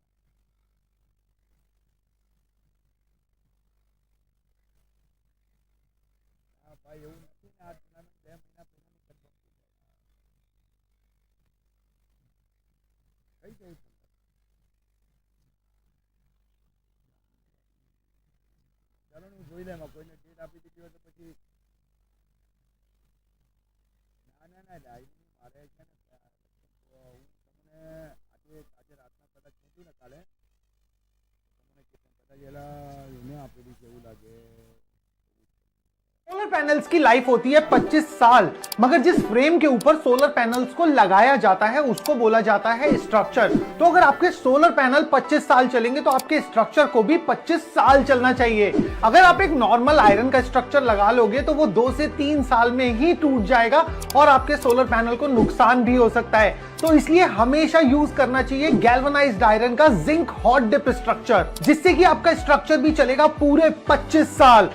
ભાઈ એવું નથી ને, આ ટુર્નામેન્ટ 2 મહિના પહેલાની કન્ફર્મ થઈ જાય કઈ જવું છે. ચાલો ને હું જોઈ લેમાં કોઈને ડેટ આપી દીધી હોય તો પછી ના ના ના મારે છે ને હું તમને આજે રાતના કદાચ મૂકું ને કાલે તમને કદાચ એલા એને આપેલી છે એવું લાગે. सोलर पैनल्स की लाइफ होती है 25 साल, मगर जिस फ्रेम के ऊपर सोलर पैनल्स को लगाया जाता है उसको बोला जाता है स्ट्रक्चर. तो अगर आपके सोलर पैनल 25 साल चलेंगे तो आपके स्ट्रक्चर को भी 25 साल चलना चाहिए. अगर आप एक नॉर्मल आयरन का स्ट्रक्चर लगा लोगे तो वो 2 से 3 साल में ही टूट जाएगा और आपके सोलर पैनल को नुकसान भी हो सकता है. तो इसलिए हमेशा यूज करना चाहिए गैल्वेनाइज्ड आयरन का जिंक हॉट डिप स्ट्रक्चर, जिससे कि आपका स्ट्रक्चर भी चलेगा पूरे 25 साल.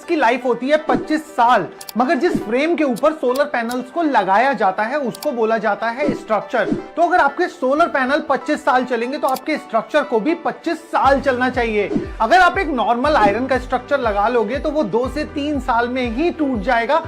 की लाइफ होती है 25 साल, मगर जिस फ्रेम के ऊपर सोलर पैनल्स को लगाया जाता है उसको बोला जाता है स्ट्रक्चर। तो अगर आपके सोलर पैनल 25 साल चलेंगे तो आपके स्ट्रक्चर को भी 25 साल चलना चाहिए। अगर आप एक नॉर्मल आयरन का स्ट्रक्चर लगा लोगे तो वो 2 से 3 साल में ही टूट जाएगा।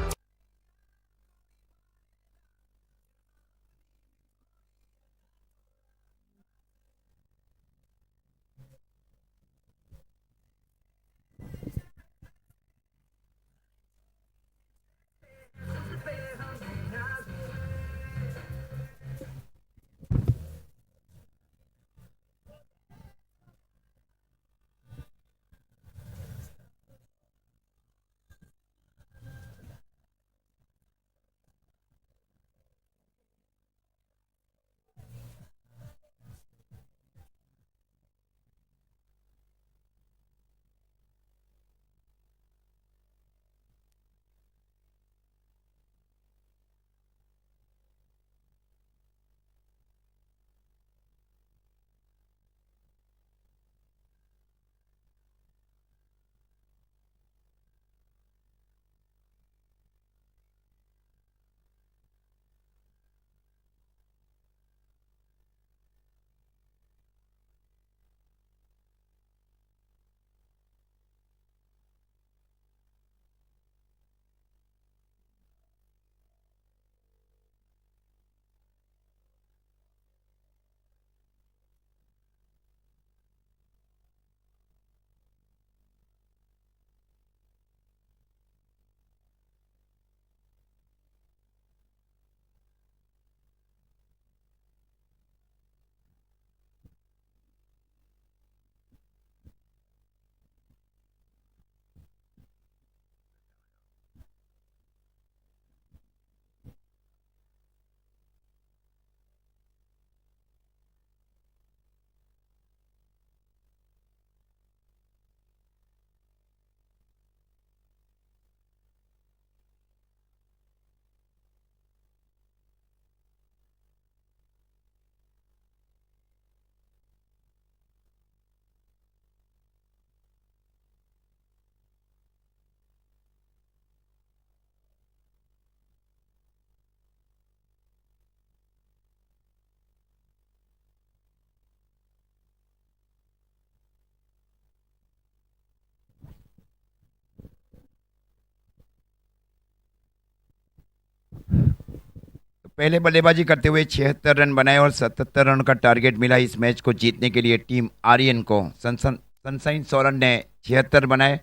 पहले बल्लेबाजी करते हुए 76 रन बनाए और 77 रन का टारगेट मिला इस मैच को जीतने के लिए टीम आर्यन को। सनशाइन सोलन ने 76 बनाए।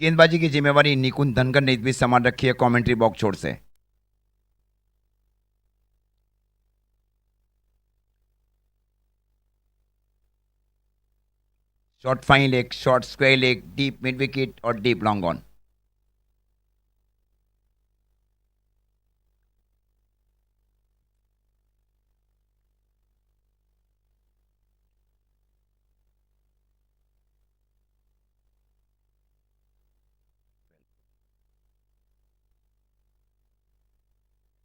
गेंदबाजी की जिम्मेवारी निकुंज धनकर ने इस बीच संभाल रखी है कमेंट्री बॉक्स छोर से। Short fine leg, short square leg, deep mid wicket और डीप लॉन्ग ऑन।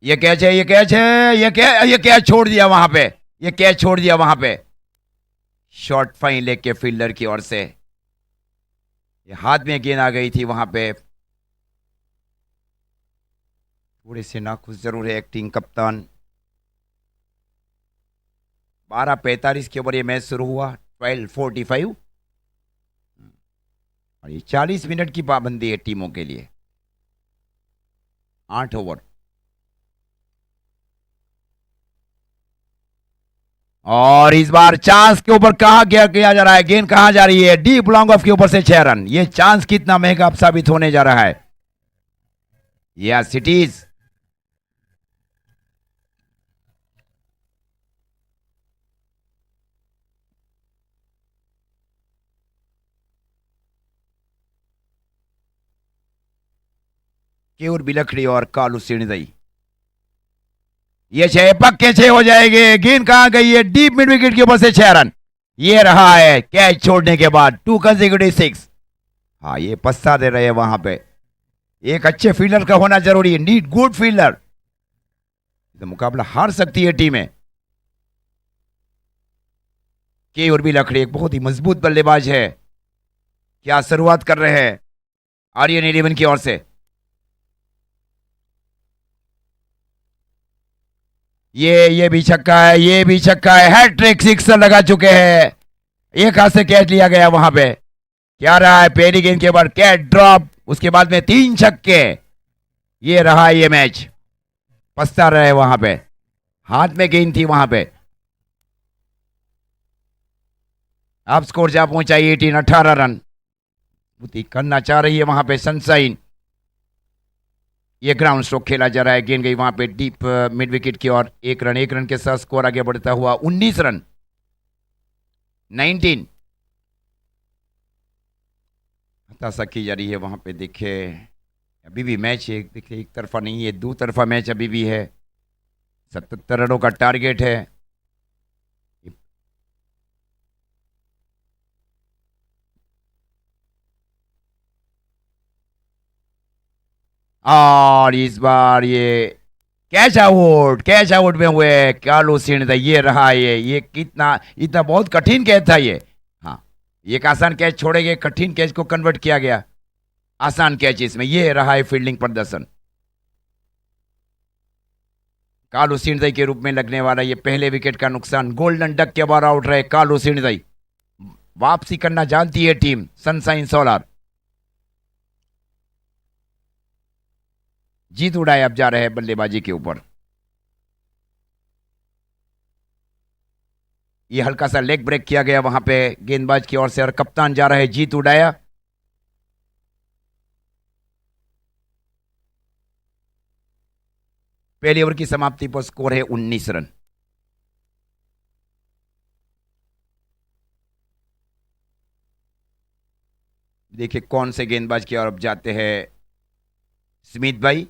ये कैच है, ये कैच है, ये कैच छोड़ दिया वहां पे, ये कैच छोड़ दिया वहां पे। शॉर्ट फाइन लेग के फील्डर की ओर से ये हाथ में गेंद आ गई थी वहां पे। थोड़े से नाखुश जरूर है एक्टिंग कप्तान। 12:45 के ओवर ये मैच शुरू हुआ, 12:45 और ये 40 मिनट की पाबंदी है टीमों के लिए। 8 ओवर और इस बार चांस के ऊपर कहा गया किया जा रहा है, गेंद कहां जा रही है, डीप लॉन्ग ऑफ के ऊपर से 6 रन। ये चांस कितना महंगा साबित होने जा रहा है। Yes it is. Keyur Bilkhadi और कालू सिणदई, ये 6 पक्के 6 हो जाएंगे। गेंद कहां गई है, डीप मिड विकेट के ऊपर से 6 रन। ये रहा है कैच छोड़ने के बाद 2 कंसेक्यूटिव 6। हाँ ये पछता दे रहे हैं वहां पे। एक अच्छे फील्डर का होना जरूरी है, नीड गुड फील्डर। तो मुकाबला हार सकती है टीमें। के और भी लखड़ी एक बहुत ही मजबूत बल्लेबाज है। क्या शुरुआत कर रहे हैं आर्यन 11 की ओर से। ये भी छक्का है, ये भी छक्का है, हैट्रिक सिक्सर लगा चुके हैं। एक हाथ से कैच लिया गया वहां पे। क्या रहा है पहली गेंद के बाद कैच ड्रॉप, उसके बाद में 3 छक्के। ये रहा ये मैच। पछता रहे वहां पे, हाथ में गेंद थी वहां पे। अब स्कोर जा पहुंचा 18 रन। करना चाह रही है वहां पे सनशाइन। ये ग्राउंड स्ट्रोक खेला जा रहा है, गेंद गई वहां पे डीप मिड विकेट की ओर। 1 रन के साथ स्कोर आगे बढ़ता हुआ 19 रन 19। हताशा की जा रही है वहां पे। देखे अभी भी मैच है, देखिए एक तरफा नहीं है, दो तरफा मैच अभी भी है। 77 रनों का टारगेट है। और इस बार ये कैच आउट में हुए कालू सिंह। ये रहा ये कितना इतना बहुत कठिन कैच था ये। हाँ, एक आसान कैच छोड़े गए, कठिन कैच को कन्वर्ट किया गया आसान कैच इसमें। ये रहा है फील्डिंग प्रदर्शन कालू सिंह के रूप में लगने वाला। ये पहले विकेट का नुकसान। गोल्डन डक के बार आउट रहे कालू सिंह। वापसी करना जानती है टीम सनशाइन सोलर। जीत उड़ाए अब जा रहे हैं बल्लेबाजी के ऊपर। ये हल्का सा लेग ब्रेक किया गया वहां पे गेंदबाज की ओर से और कप्तान जा रहे हैं जीत उड़ाया। पहली ओवर की समाप्ति पर स्कोर है 19 रन। देखिए कौन से गेंदबाज की ओर अब जाते हैं स्मिथ भाई।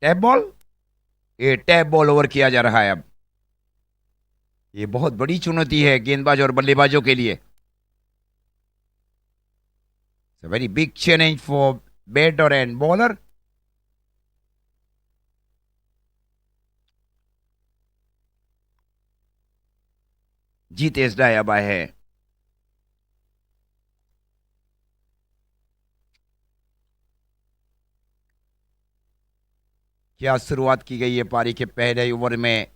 टैप बॉल, ये टैप बॉल ओवर किया जा रहा है अब। ये बहुत बड़ी चुनौती है गेंदबाज और बल्लेबाजों के लिए। Very big challenge for batter and bowler. जीत एस डाय अब आए है। क्या शुरुआत की गई है पारी के पहले ओवर में।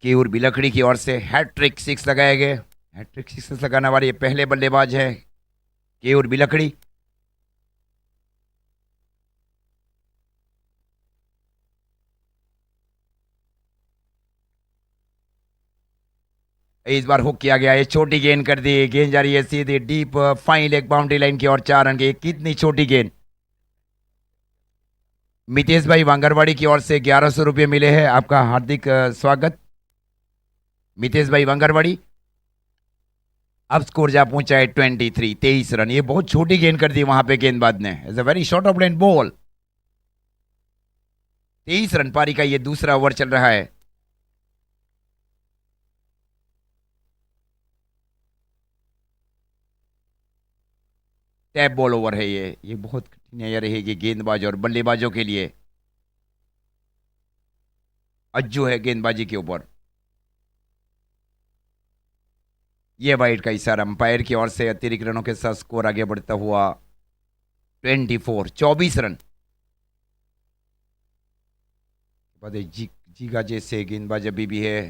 केयूर बिलखड़ी की ओर से हैट्रिक 6 लगाए गए। हैट्रिक 6 लगाने वाले ये पहले बल्लेबाज है केयूर बिलखड़ी। इस बार हुक किया गया, ये छोटी गेंद कर दी। गेंद जा रही है सीधी deep fine leg boundary line की ओर। 4 रन की कितनी छोटी गेंद। मितेश भाई वांगरवाड़ी की ओर से 1100 रुपये मिले हैं। आपका हार्दिक स्वागत मितेश भाई वांगरवाड़ी। अब स्कोर जा पहुंचा है 23 रन। ये बहुत छोटी गेंद कर दी वहां पे गेंदबाज ने। Is a very short of length ball. 23 run पारी का ये दूसरा ओवर चल रहा है। टैप बॉल ओवर है ये बहुत कठिन रहेगी गेंदबाज और बल्लेबाजों के लिए। अज्जू है गेंदबाजी के ऊपर। ये वाइड का इशारा अंपायर की ओर से। अतिरिक्त रनों के साथ स्कोर आगे बढ़ता हुआ 24 रन। जीगा जैसे गेंदबाज अभी भी है।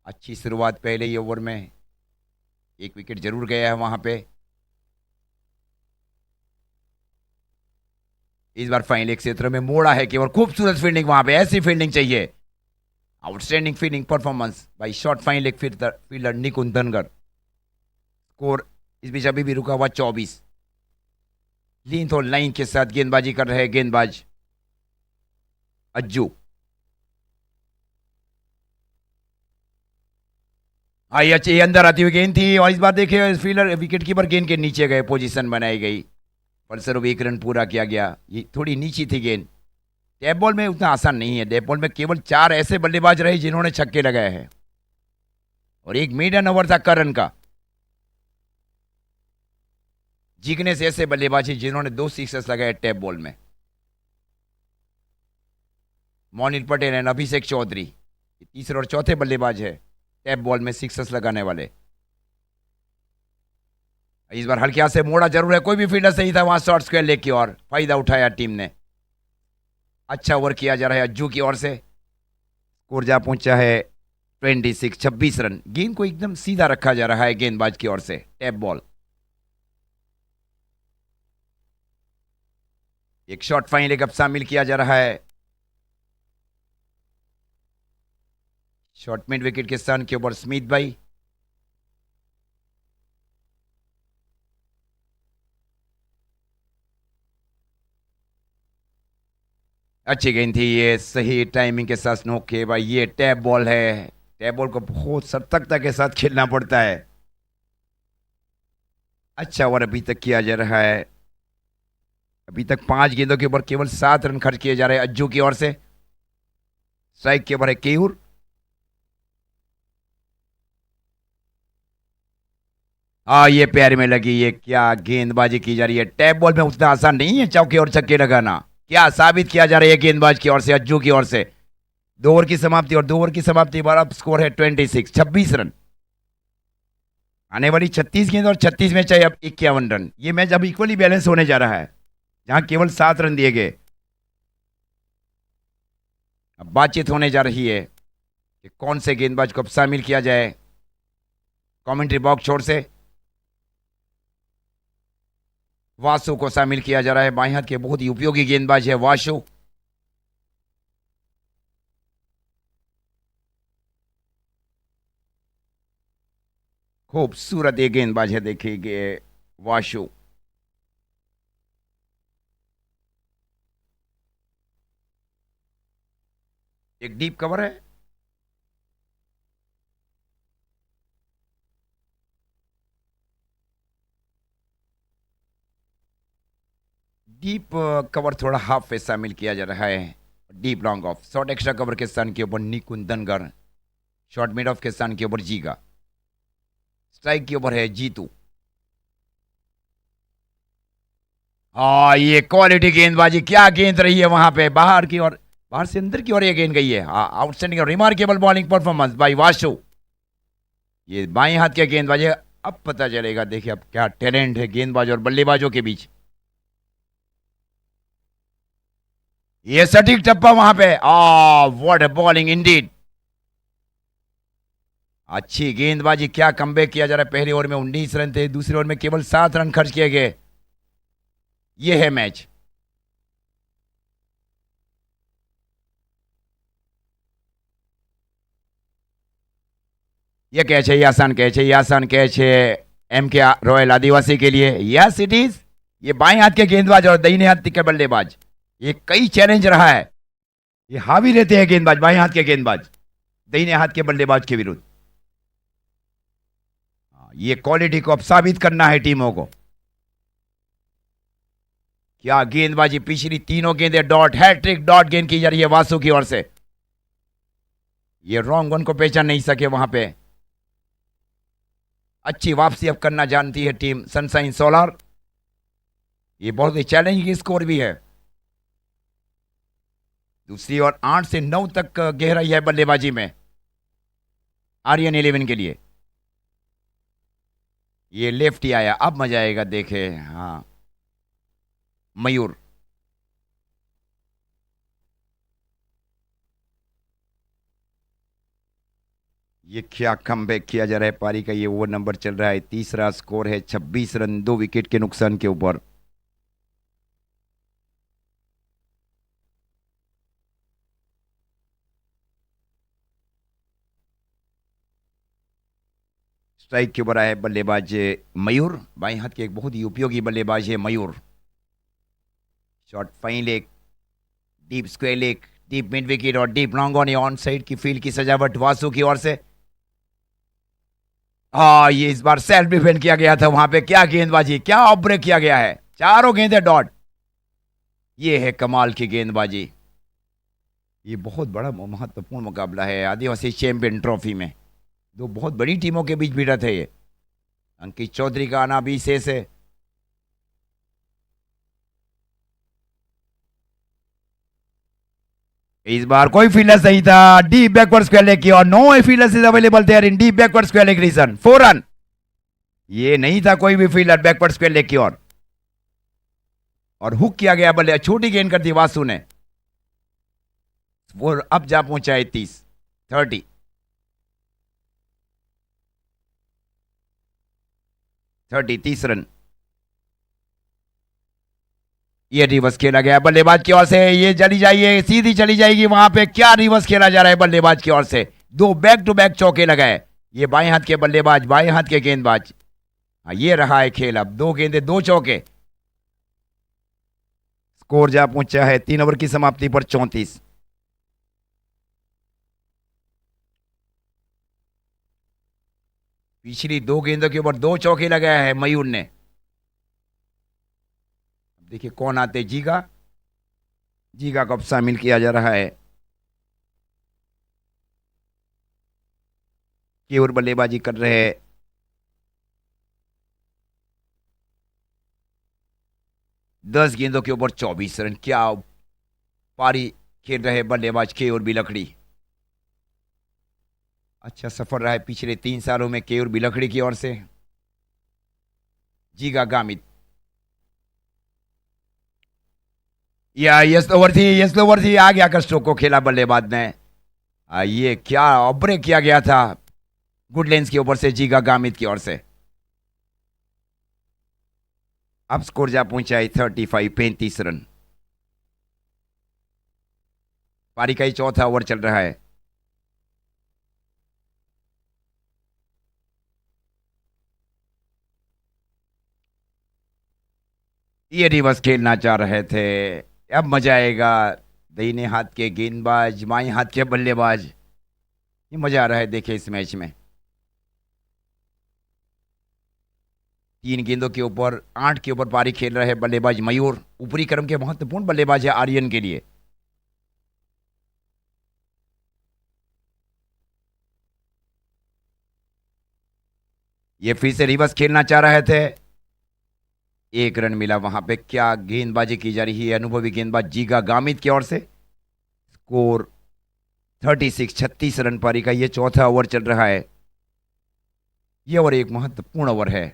अच्छी शुरुआत पहले ही ओवर में। एक विकेट जरूर गया है वहां पे। इस बार फाइनल क्षेत्र में मोड़ा है केवल। खूबसूरत फील्डिंग वहां पे, ऐसी फील्डिंग चाहिए। Outstanding fielding performance by short fine leg fielder Nikunj Dhangar. Score इस बीच अभी भी रुका हुआ 24। लेंथ और लाइन के साथ गेंदबाजी कर रहे हैं गेंदबाज अज्जू। आई अच्छी अंदर आती हुई गेंद थी और इस बार देखिए फील्डर विकेट कीपर गेंद के नीचे गए, पोजीशन बनाई गई पर सिर्फ 1 रन पूरा किया गया। ये थोड़ी नीची थी गेंद। टैप बॉल में उतना आसान नहीं है। टैप बॉल में केवल 4 ऐसे बल्लेबाज रहे जिन्होंने छक्के लगाए हैं और एक मेडन ओवर था करन का। जिग्नेश ऐसे बल्लेबाज हैं जिन्होंने 2 सिक्सेस लगाए टैप बॉल में। मोनिल पटेल एंड अभिषेक चौधरी तीसरे और चौथे बल्लेबाज है टैप बॉल में सिक्सेस लगाने वाले। इस बार हल्के हाथ से मोड़ा जरूर है, कोई भी फील्डर सही था वहां, शॉर्ट स्क्वायर लेग की ओर फायदा उठाया टीम ने। अच्छा ओवर किया जा रहा है अज्जू की ओर से। स्कोर जा पहुंचा है 26 रन। गेंद को एकदम सीधा रखा जा रहा है गेंदबाज की ओर से। टैप बॉल, एक शॉट फाइन लेग अब शामिल किया जा रहा है। शॉर्ट मिड विकेट के स्थान के ऊपर स्मिथ भाई। अच्छी गेंद थी ये, सही टाइमिंग के साथ स्नोक के भाई। ये टैप बॉल है, टैप बॉल को बहुत सतर्कता के साथ खेलना पड़ता है। अच्छा ओवर अभी तक किया जा रहा है। अभी तक 5 गेंदों के ऊपर केवल 7 रन खर्च किए जा रहे हैं अज्जू की ओर से। स्ट्राइक के ऊपर है केयूर। ये पैर में लगी, ये क्या गेंदबाजी की जा रही है। टैप बॉल में उतना आसान नहीं है चौके और छक्के लगाना। क्या साबित किया जा रहा है गेंदबाज की ओर से, अज्जू की ओर से। 2 ओवर की समाप्ति, और 2 ओवर की समाप्ति पर अब स्कोर है 26 रन। आने वाली 36 गेंद और 36 में चाहिए अब 51 रन। ये मैच अब इक्वली बैलेंस होने जा रहा है, जहां केवल 7 रन दिए गए। अब बातचीत होने जा रही है कि कौन से गेंदबाज को अब शामिल किया जाए कमेंट्री बॉक्स छोर से। वासु को शामिल किया जा रहा है, बाएं हाथ के बहुत ही उपयोगी गेंदबाज है वासु। खूबसूरत ये गेंदबाज है, देखिए वासु। एक डीप कवर है, डीप कवर थोड़ा हाफ पे शामिल किया जा रहा है। Deep long off, short extra cover के स्थान के ऊपर निकुंज दनगर, शॉर्ट मिड ऑफ के स्थान के ऊपर जीगा, स्ट्राइक के ऊपर है जीतू। ये क्वालिटी गेंदबाजी, क्या गेंद रही है वहां पे, बाहर की ओर, बाहर से अंदर की ओर ये गेंद गई है। Outstanding remarkable bowling performance bye Vasu. ये बाएं हाथ के गेंदबाज है, अब पता चलेगा, देखिए अब क्या टैलेंट है गेंदबाज और बल्लेबाजों के बीच। ये सटीक टप्पा वहां पे, व्हाट अ बॉलिंग इंडीड। अच्छी गेंदबाजी, क्या कमबैक किया जा रहा है। पहले ओवर में 19 रन थे, दूसरे ओवर में केवल 7 रन खर्च किए गए। ये है मैच। ये कैच है, ये आसान कैच है, ये आसान कैच है एम के रॉयल आदिवासी के लिए। Yes it is. ये बाएं हाथ के गेंदबाज और दाहिने हाथ के बल्लेबाज, ये कई चैलेंज रहा है। ये हावी रहते हैं गेंदबाज, बाएं हाथ के गेंदबाज दाहिने हाथ के बल्लेबाज के विरुद्ध। ये क्वालिटी को अब साबित करना है टीमों को। क्या गेंदबाजी, पिछली तीनों गेंदें डॉट, हैट्रिक डॉट गेंद की जा रही है वासु की ओर से। ये रॉन्ग वन को पहचान नहीं सके वहां पे। अच्छी वापसी अब करना जानती है टीम सनशाइन सोलर। ये बहुत ही चैलेंजिंग स्कोर भी है। दूसरी ओर 8 से 9 तक गहराई है बल्लेबाजी में आर्यन 11 के लिए। ये लेफ्ट ही आया, अब मजा आएगा, देखे। हाँ, मयूर। ये क्या कमबैक किया जा रहा है पारी का। ये ओवर नंबर चल रहा है तीसरा, स्कोर है 26 रन 2 विकेट के नुकसान के ऊपर। स्ट्राइक के ऊपर आए बल्लेबाज मयूर, बाएं हाथ के एक बहुत ही उपयोगी बल्लेबाज है Mayur. Short fine leg, deep square leg, deep mid wicket और डीप लॉन्ग ऑन साइड की फील्ड की सजावट वासु की ओर से। ये इस बार सेल्फ डिफेंड किया गया था वहां पे। क्या गेंदबाजी, क्या ऑफ ब्रेक किया गया है, चारों गेंदें डॉट। ये है कमाल की गेंदबाजी। ये बहुत बड़ा महत्वपूर्ण मुकाबला है आदिवासी चैंपियन ट्रॉफी में। 2 बहुत बड़ी टीमों के बीच भिड़त है ये। अंकित चौधरी का आना भी शेष है। इस बार कोई फील्डर सही था, डीप बैकवर्ड स्क्वायर लेग की और no fielders is available there in deep backward square leg region, 4 run. ये नहीं था कोई भी फील्डर बैकवर्ड स्क्वायर लेग की और हुक किया गया बल्ले, छोटी गेंद कर दी वासु ने। वो अब जा पहुंचा है 30 30 रन। ये रिवर्स खेला गया बल्लेबाज की ओर से, ये चली जाइए सीधी चली जाएगी वहां पे, क्या रिवर्स खेला जा रहा है बल्लेबाज की ओर से, दो बैक टू बैक चौके लगाए। ये बाएं हाथ के बल्लेबाज, बाएं हाथ के गेंदबाज। हाँ, ये रहा है खेल, अब 2 गेंदे 2 चौके। स्कोर जा पहुंचा है 3 ओवर की समाप्ति पर 34। पिछली 2 गेंदों के ऊपर 2 चौके लगाया है मयूर ने। देखिए कौन आते, जीगा को अब शामिल किया जा रहा है। केवल बल्लेबाजी कर रहे हैं। दस गेंदों के ऊपर 24 रन, क्या पारी खेल रहे बल्लेबाज केयूर बिलखड़ी। अच्छा सफर रहा है पिछले 3 सालों में केयूर बिलखड़ी की ओर से। जीगा गामित, या यस ओवर थी, आ गया कर स्ट्रोक को खेला बल्लेबाज ने। ये क्या ब्रेक किया गया था गुडलेंस के ऊपर से जीगा गामित की ओर से। अब स्कोर जा पहुंचा है 35 रन। पारी का ही चौथा ओवर चल रहा है। ये रिवर्स खेलना चाह रहे थे, अब मजा आएगा। दाहिने हाथ के गेंदबाज, बाएं हाथ के बल्लेबाज, ये मजा आ रहा है देखे इस मैच में। 3 गेंदों के ऊपर 8 के ऊपर पारी खेल रहे बल्लेबाज मयूर, ऊपरी क्रम के महत्वपूर्ण बल्लेबाज है आर्यन के लिए। ये फिर से रिवर्स खेलना चाह रहे थे, 1 रन मिला वहां पे। क्या गेंदबाजी की जा रही है अनुभवी गेंदबाज जीगा गामित की ओर से। स्कोर 36 रन पारी का, ये चौथा ओवर चल रहा है। ये ओवर एक महत्वपूर्ण ओवर है।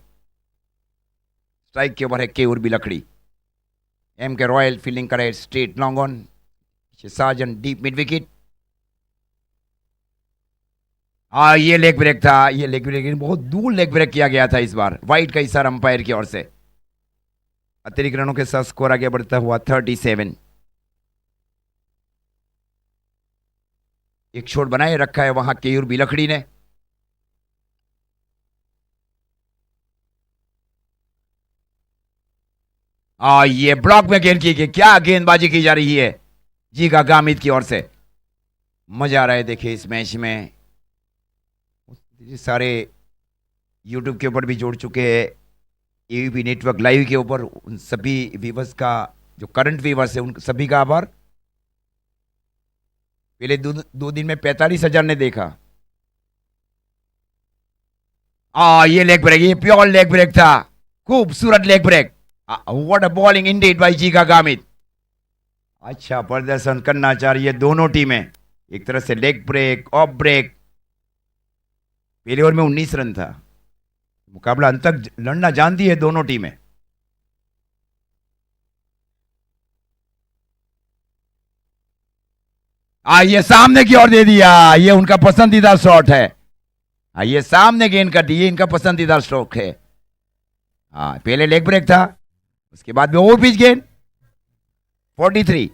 स्ट्राइक के ओवर है Keyur Bilkhadi. M K Royal fielding करे straight long on, Sajan deep mid wicket. ये लेग ब्रेक था, ये लेग ब्रेक बहुत दूर लेग ब्रेक किया गया था इस बार, वाइट का इशारा अंपायर की ओर से। अतिरिक्त रनों के साथ स्कोर आगे बढ़ता हुआ 37। एक शॉट बनाए रखा है वहां केयूर बिलखड़ी ने। ये ब्लॉक में गेंद की, क्या गेंदबाजी की जा रही है जीगा गामित की ओर से। मजा आ रहा है देखिए इस मैच में। सारे यूट्यूब के ऊपर भी जोड़ चुके हैं, एबीपी नेटवर्क लाइव के ऊपर, उन सभी व्यूवर्स का, जो करंट व्यूवर्स है उन सभी का आभार। पहले 2 दिन में 45,000 ने देखा। ये लेग ब्रेक, ये प्योर लेग ब्रेक था, खूबसूरत leg break. What a bowling indeed by Jiga Gamit. अच्छा प्रदर्शन करना चाह रही है दोनों टीमें, एक तरह से लेग ब्रेक ऑफ ब्रेक। पहले ओवर में 19 रन था, मुकाबला अंत तक लड़ना जानती है दोनों टीमें। ये सामने की ओर दे दिया, ये उनका पसंदीदा शॉट है। ये सामने गेंद कर दी, ये इनका पसंदीदा स्ट्रोक है। पहले लेग ब्रेक था, उसके बाद में ओवर पिच गेंद। 43।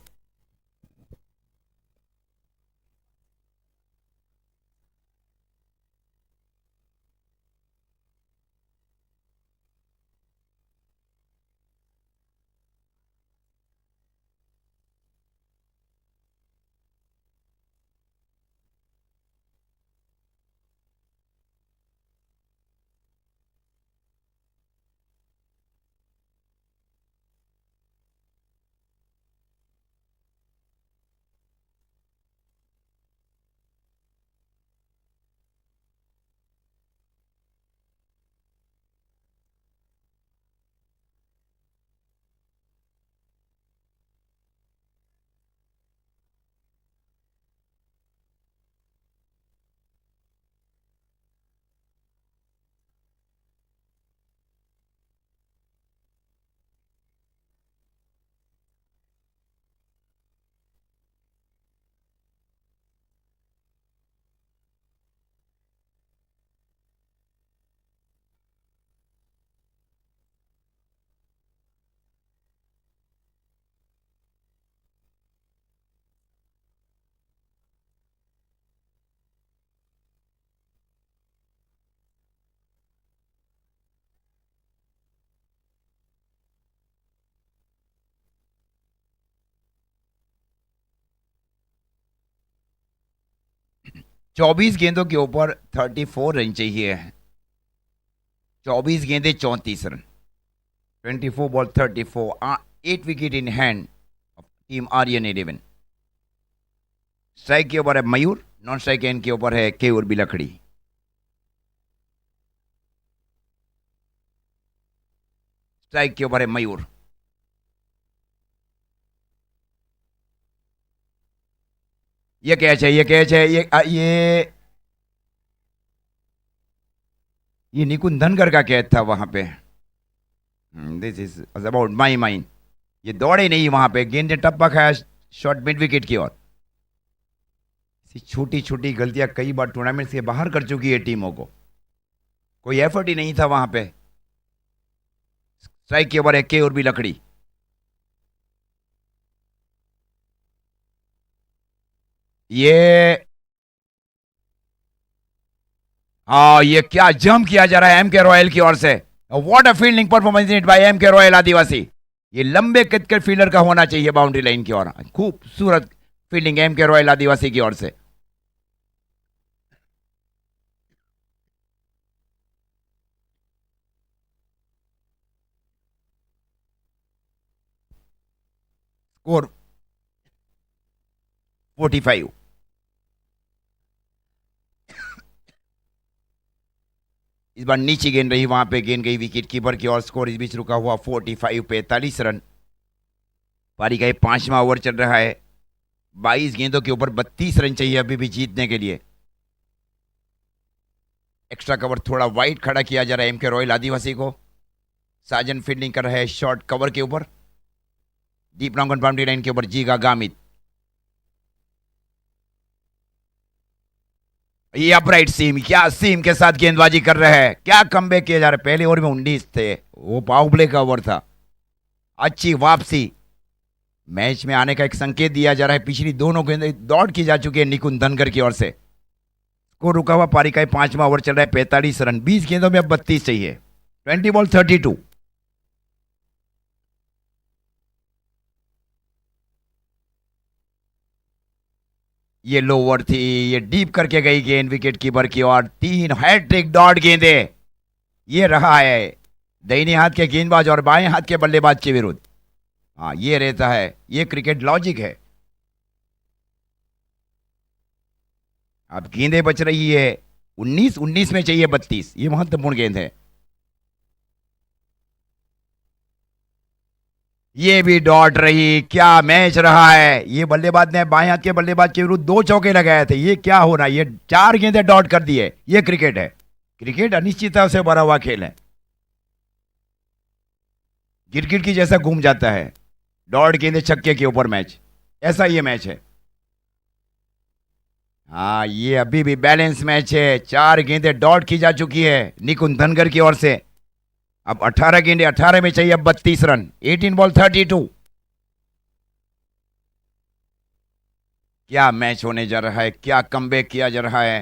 24 गेंदों के ऊपर 34 रन चाहिए। 24 गेंदे 34 रन। 24 ball 34, 8 wicket in hand of team Aryan 11। Strike के ऊपर है मयूर, नॉन स्ट्राइक एंड के ऊपर है केयूर बिलखड़ी। स्ट्राइक के ऊपर है मयूर। ये कैच है, ये कैच है, ये निकुंज धनगर का कैच था वहां पे। This is about my mind. ये दौड़े नहीं वहां पे, गेंद ने टप्पा खाया शॉर्ट मिड विकेट की ओर। छोटी छोटी गलतियां कई बार टूर्नामेंट से बाहर कर चुकी है टीमों को, कोई एफर्ट ही नहीं था वहां पे। स्ट्राइक के ओवर है के और भी लकड़ी। ये ये क्या जंप किया जा रहा है एम के रॉयल की ओर से। What a fielding performance it by M K Royal Adivasi. ये लंबे कद के फील्डर का होना चाहिए बाउंड्री लाइन की ओर। खूबसूरत फील्डिंग एम के रॉयल आदिवासी की ओर से। स्कोर 45। इस बार नीचे गेंद रही, वहां पे गेंद गई विकेट कीपर की और स्कोर इस बीच रुका हुआ 45 पे 43 रन। पारी का 5वां ओवर चल रहा है। 22 गेंदों के ऊपर 32 रन चाहिए अभी भी जीतने के लिए। एक्स्ट्रा कवर थोड़ा वाइड खड़ा किया जा रहा है एम के रॉयल आदिवासी को। साजन फील्डिंग कर रहा है शॉर्ट कवर के ऊपर, डीप लॉन्ग बाउंड्री लाइन के ऊपर जीगा गामित। ये अपराइट सीम, क्या सीम के साथ गेंदबाजी कर रहे हैं, क्या कमबैक किया जा रहा है। पहले ओवर में 19 थे, वो पावर प्ले का ओवर था। अच्छी वापसी, मैच में आने का एक संकेत दिया जा रहा है। पिछली दोनों गेंदें दौड़ की जा चुकी है निकुंज धनगर की ओर से। स्कोर रुका हुआ पारी का 5वां ओवर चल रहा है, 45 रन। 20 गेंदों में अब 32 चाहिए। 20 बॉल 32। ये लोअर थी, ये डीप करके गई गेंद विकेट कीपर की ओर। 3 हैट्रिक डॉट गेंदे। ये रहा है दाहिने हाथ के गेंदबाज और बाएं हाथ के बल्लेबाज के विरुद्ध। हाँ, ये रहता है, ये क्रिकेट लॉजिक है। अब गेंदें बच रही है 19 में चाहिए 32। ये महत्वपूर्ण गेंद है। ये भी डॉट रही, क्या मैच रहा है। ये बल्लेबाज ने बाएं हाथ के बल्लेबाज के विरुद्ध 2 चौके लगाए थे। ये क्या हो रहा है, ये 4 गेंदें डॉट कर दिए। ये क्रिकेट है। क्रिकेट अनिश्चितता से भरा हुआ खेल है, गिरगिट की जैसा घूम जाता है। डॉट गेंदे छक्के के ऊपर मैच, ऐसा ये मैच है। हाँ, ये अभी भी बैलेंस मैच है। 4 गेंदें डॉट की जा चुकी है निकुंज धनगर की ओर से। अब 18 गेंदे, 18 में चाहिए अब 32 रन। 18 बॉल 32। क्या मैच होने जा रहा है, क्या कमबैक किया जा रहा है।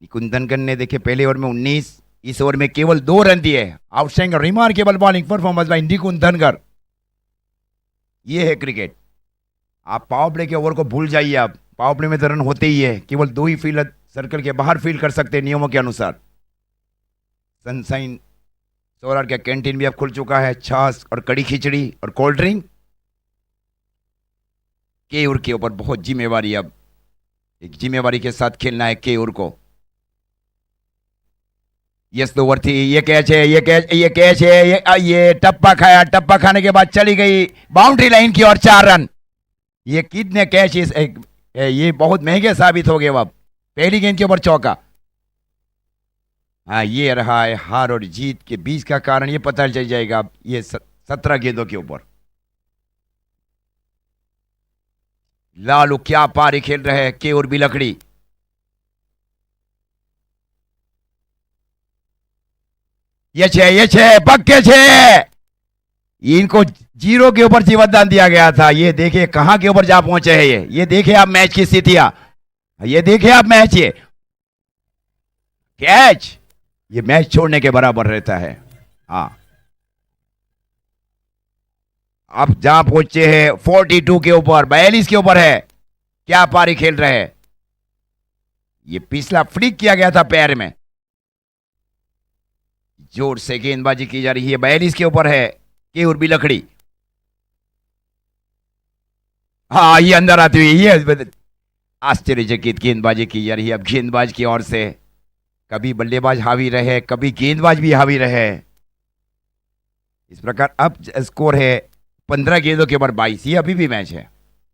निकुंज धनगर ने देखिए पहले ओवर में 19, इस ओवर में केवल 2 रन दिए। Outstanding remarkable bowling performance by Nikunj Dhangar. ये है क्रिकेट। आप पावर प्ले के ओवर को भूल जाइए। आप पावर प्ले में तो रन होते ही है, केवल 2 ही फील्डर सर्कल के बाहर फील्ड कर सकते हैं नियमों के अनुसार। सनशाइन सोलर का कैंटीन भी अब खुल चुका है। छाछ और कड़ी खिचड़ी और कोल्ड ड्रिंक। केयूर के ऊपर बहुत जिम्मेवारी, अब एक जिम्मेवारी के साथ खेलना है केयूर को। यस ओवर थी, ये कैच है, ये कैच है, ये टप्पा खाया। टप्पा खाने के बाद चली गई बाउंड्री लाइन की और 4 रन। ये कितने कैच ये बहुत महंगे साबित हो गए। अब पहली गेंद के ऊपर चौका। हाँ, ये रहा है हार और जीत के बीच का कारण, ये पता चल जाएगा अब ये 17 गेंदों के ऊपर। लालू क्या पारी खेल रहे हैं केयूर बिलखड़ी। ये छे पक्के छे। इनको 0 के ऊपर जीवनदान दिया गया था। ये देखिए कहां के ऊपर जा पहुंचे हैं ये देखिए आप मैच की स्थितियां। ये देखिए आप मैच, ये कैच, ये मैच छोड़ने के बराबर रहता है। हाँ, अब जहां पहुंचे हैं 42 के ऊपर, 42 के ऊपर है क्या पारी खेल रहे हैं। ये पिछला फ्लिक किया गया था पैर में। जोर से गेंदबाजी की जा रही है, 42 के ऊपर है केयूर बिलखड़ी। हाँ, ये अंदर आती हुई, ये आश्चर्यचकित गेंदबाजी की जा रही है अब गेंदबाज की ओर से। कभी बल्लेबाज हावी रहे, कभी गेंदबाज भी हावी रहे। इस प्रकार अब स्कोर है 15 गेंदों के ऊपर 22। ये अभी भी मैच है,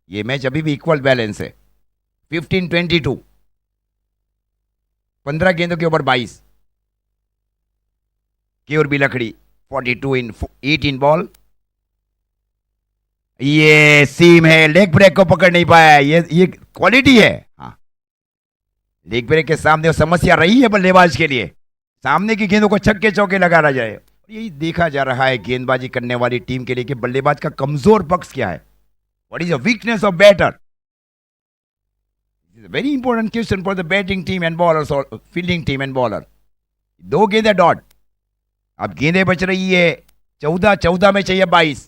ये मैच अभी भी इक्वल बैलेंस है। 15-22, 15 गेंदों के ऊपर 22। केयूर बिलखड़ी 42 इन 18 बॉल। ये सीम है, लेग ब्रेक को पकड़ नहीं पाया। ये क्वालिटी है। हाँ, लेग ब्रेक के सामने वो समस्या रही है बल्लेबाज के लिए, सामने की गेंदों को छक्के चौके लगाना जाए। यही देखा जा रहा है गेंदबाजी करने वाली टीम के लिए कि बल्लेबाज का कमजोर पक्ष क्या है, what is the weakness of batter. Very important question for the batting team and bowlers और फील्डिंग टीम एंड बॉलर। 2 गेंदे डॉट, अब गेंदें बच रही है 14 में चाहिए 22।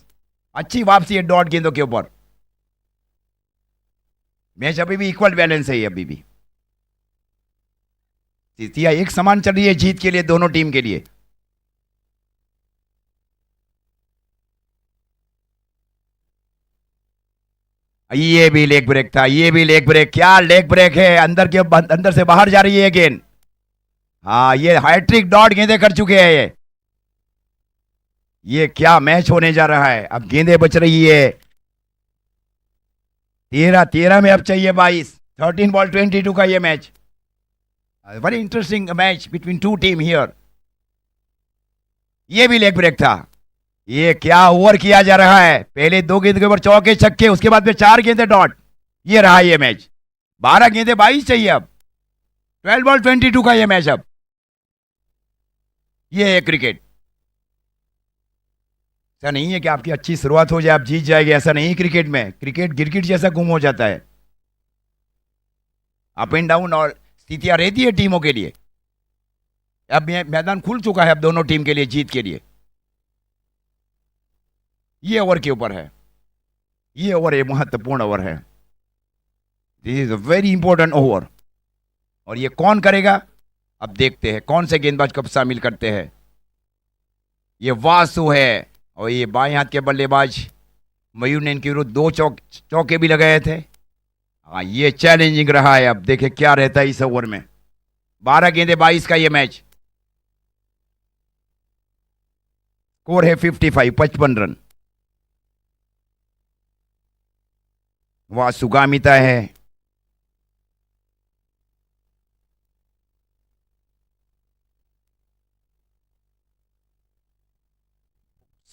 अच्छी वापसी है डॉट गेंदों के ऊपर। मैच अभी भी इक्वल बैलेंस है, अभी भी स्थितियां एक समान चल रही है जीत के लिए दोनों टीम के लिए। ये भी लेग ब्रेक था, ये भी लेग ब्रेक। क्या लेग ब्रेक है, अंदर से बाहर जा रही है गेंद। हाँ, ये हैट्रिक डॉट गेंदें कर चुके हैं ये क्या मैच होने जा रहा है। अब गेंदें बच रही है 13 में अब चाहिए 22। 13 बॉल 22 का ये match. Very interesting match between two team here. ये भी लेग ब्रेक था। ये क्या ओवर किया जा रहा है, पहले 2 गेंद के ऊपर चौके छक्के, उसके बाद में 4 गेंदे डॉट। ये रहा ये मैच। 12 गेंदे 22 चाहिए अब। 12 बॉल 22 का ये मैच अब। ये है क्रिकेट। ऐसा नहीं है कि आपकी अच्छी शुरुआत हो जाए आप जीत जाएंगे, ऐसा नहीं। क्रिकेट में क्रिकेट गिरगिट जैसा गुम हो जाता है। अप एंड डाउन और स्थितियां रहती है टीमों के लिए। अब मैदान खुल चुका है अब दोनों टीम के लिए जीत के लिए। ये ओवर के ऊपर है, ये ओवर एक महत्वपूर्ण ओवर है। This is a very important over. और ये कौन करेगा, अब देखते हैं कौन से गेंदबाज को शामिल करते हैं। ये वासु है और ये बाएं हाथ के बल्लेबाज मयूर ने इनके विरुद्ध 2 चौके भी लगाए थे। हाँ, ये चैलेंजिंग रहा है। अब देखें क्या रहता है इस ओवर में। 12 गेंदे 22 का ये मैच। स्कोर है 55 रन। वह सुगामिता है।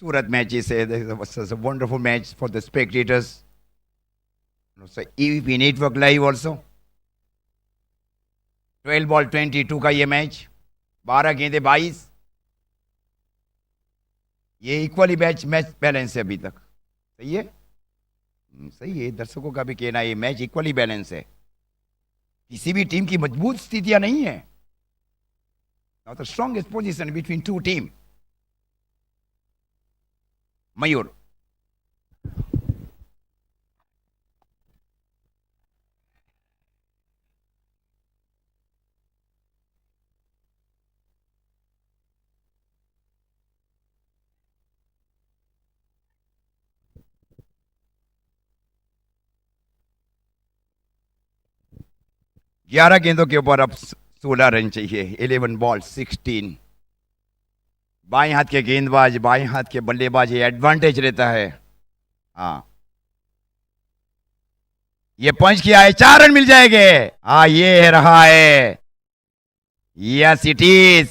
Surat matches, was a wonderful match for the spectators. So EVP Network Live also. 12 ball 22 का ये मैच। 12 गेंदे 22। ये इक्वली मैच बैलेंस है अभी तक। सही है, सही है। दर्शकों का भी कहना है ये मैच इक्वली बैलेंस है। किसी भी टीम की मजबूत स्थितियां नहीं है। Now the strongest position between two team. मयूर, ग्यारह गेंदों के ऊपर अब 16 रन चाहिए। 11 बॉल 16। बाएं हाथ के गेंदबाज, बाएं हाथ के बल्लेबाज, ये एडवांटेज रहता है। हाँ, ये पंच किया है, 4 रन मिल जाएंगे। हाँ, ये रहा है। Yes it is.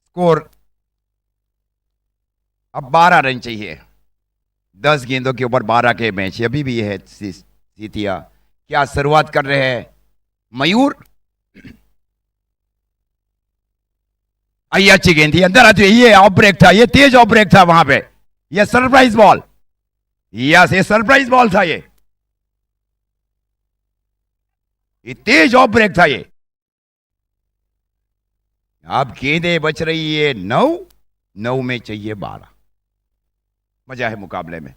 स्कोर अब 12 रन चाहिए। 10 गेंदों के ऊपर 12 के मैच अभी भी है। सीतिया क्या शुरुआत कर रहे हैं मयूर। आइए, अच्छी गेंद थी, अंदर आती है। ये ऑफ ब्रेक था, ये तेज ऑफ ब्रेक था वहां पे। ये सरप्राइज बॉल, यस, ये सरप्राइज बॉल था ये। ये तेज ऑफ ब्रेक था ये। अब गेंदें बच रही है 9, 9 में चाहिए 12। मजा है मुकाबले में।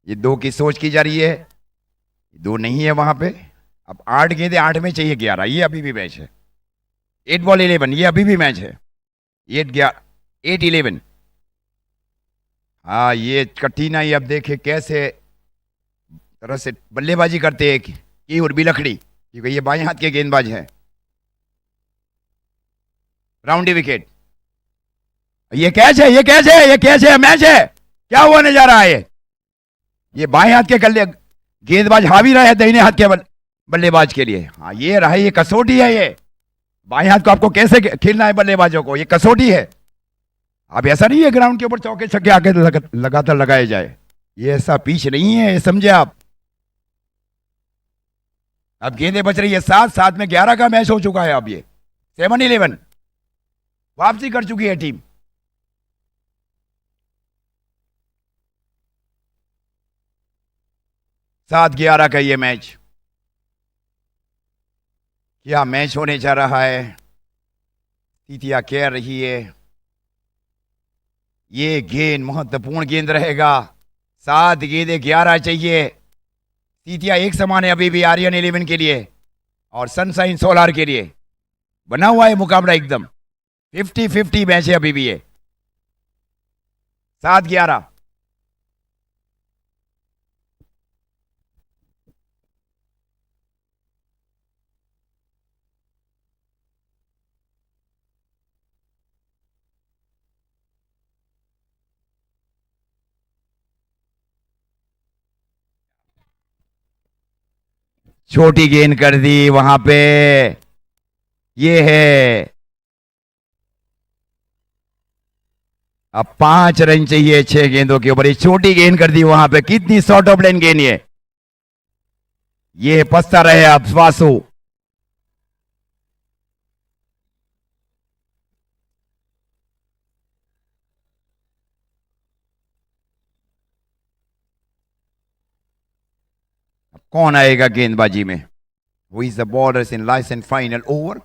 ये 2 की सोच की जा रही है, 2 नहीं है वहां पे। अब 8 गेंदें, 8 में चाहिए 11। ये अभी भी मैच है। 8 बॉल 11, ये अभी भी मैच है। 8 11। हाँ, ये कठिनाई अब देखे कैसे तरह से बल्लेबाजी करते हैं की और बिलखड़ी, क्योंकि ये बाएं हाथ के गेंदबाज है। राउंडी विकेट। ये कैच है, ये कैच है, ये कैच है, मैच है। क्या होने जा रहा है? ये बाएं हाथ के गेंदबाज हावी रहे दाहिने हाथ के बल्लेबाज के लिए। हाँ, ये रहा, ये कसौटी है। ये बाएं हाथ को आपको कैसे खेलना है बल्लेबाजों को, ये कसौटी है। अब ऐसा नहीं है ग्राउंड के ऊपर चौके छक्के आके लगातार लगाए जाए, ये ऐसा पिच नहीं है, ये समझे आप। अब गेंदें बच रही है 7, 7 में 11 का मैच हो चुका है। अब ये 7-11 वापसी कर चुकी है टीम। 7-11 का ये मैच। क्या मैच होने जा रहा है? स्थितियां कह रही है ये गेंद महत्वपूर्ण गेंद रहेगा। 7 गेंदें 11 चाहिए। स्थितियां एक समान है अभी भी आर्यन 11 के लिए और सनशाइन सोलार के लिए। बना हुआ है मुकाबला एकदम 50-50 मैच है अभी भी ये। 7-11। छोटी गेंद कर दी वहां पे। ये है, अब 5 रन चाहिए 6 गेंदों के ऊपर। ये छोटी गेंद कर दी वहां पे। कितनी शॉर्ट ऑफ लाइन गेंद ये पछता रहे अब वासु। अब कौन आएगा गेंदबाजी में? Who is the bowlers in last and final over?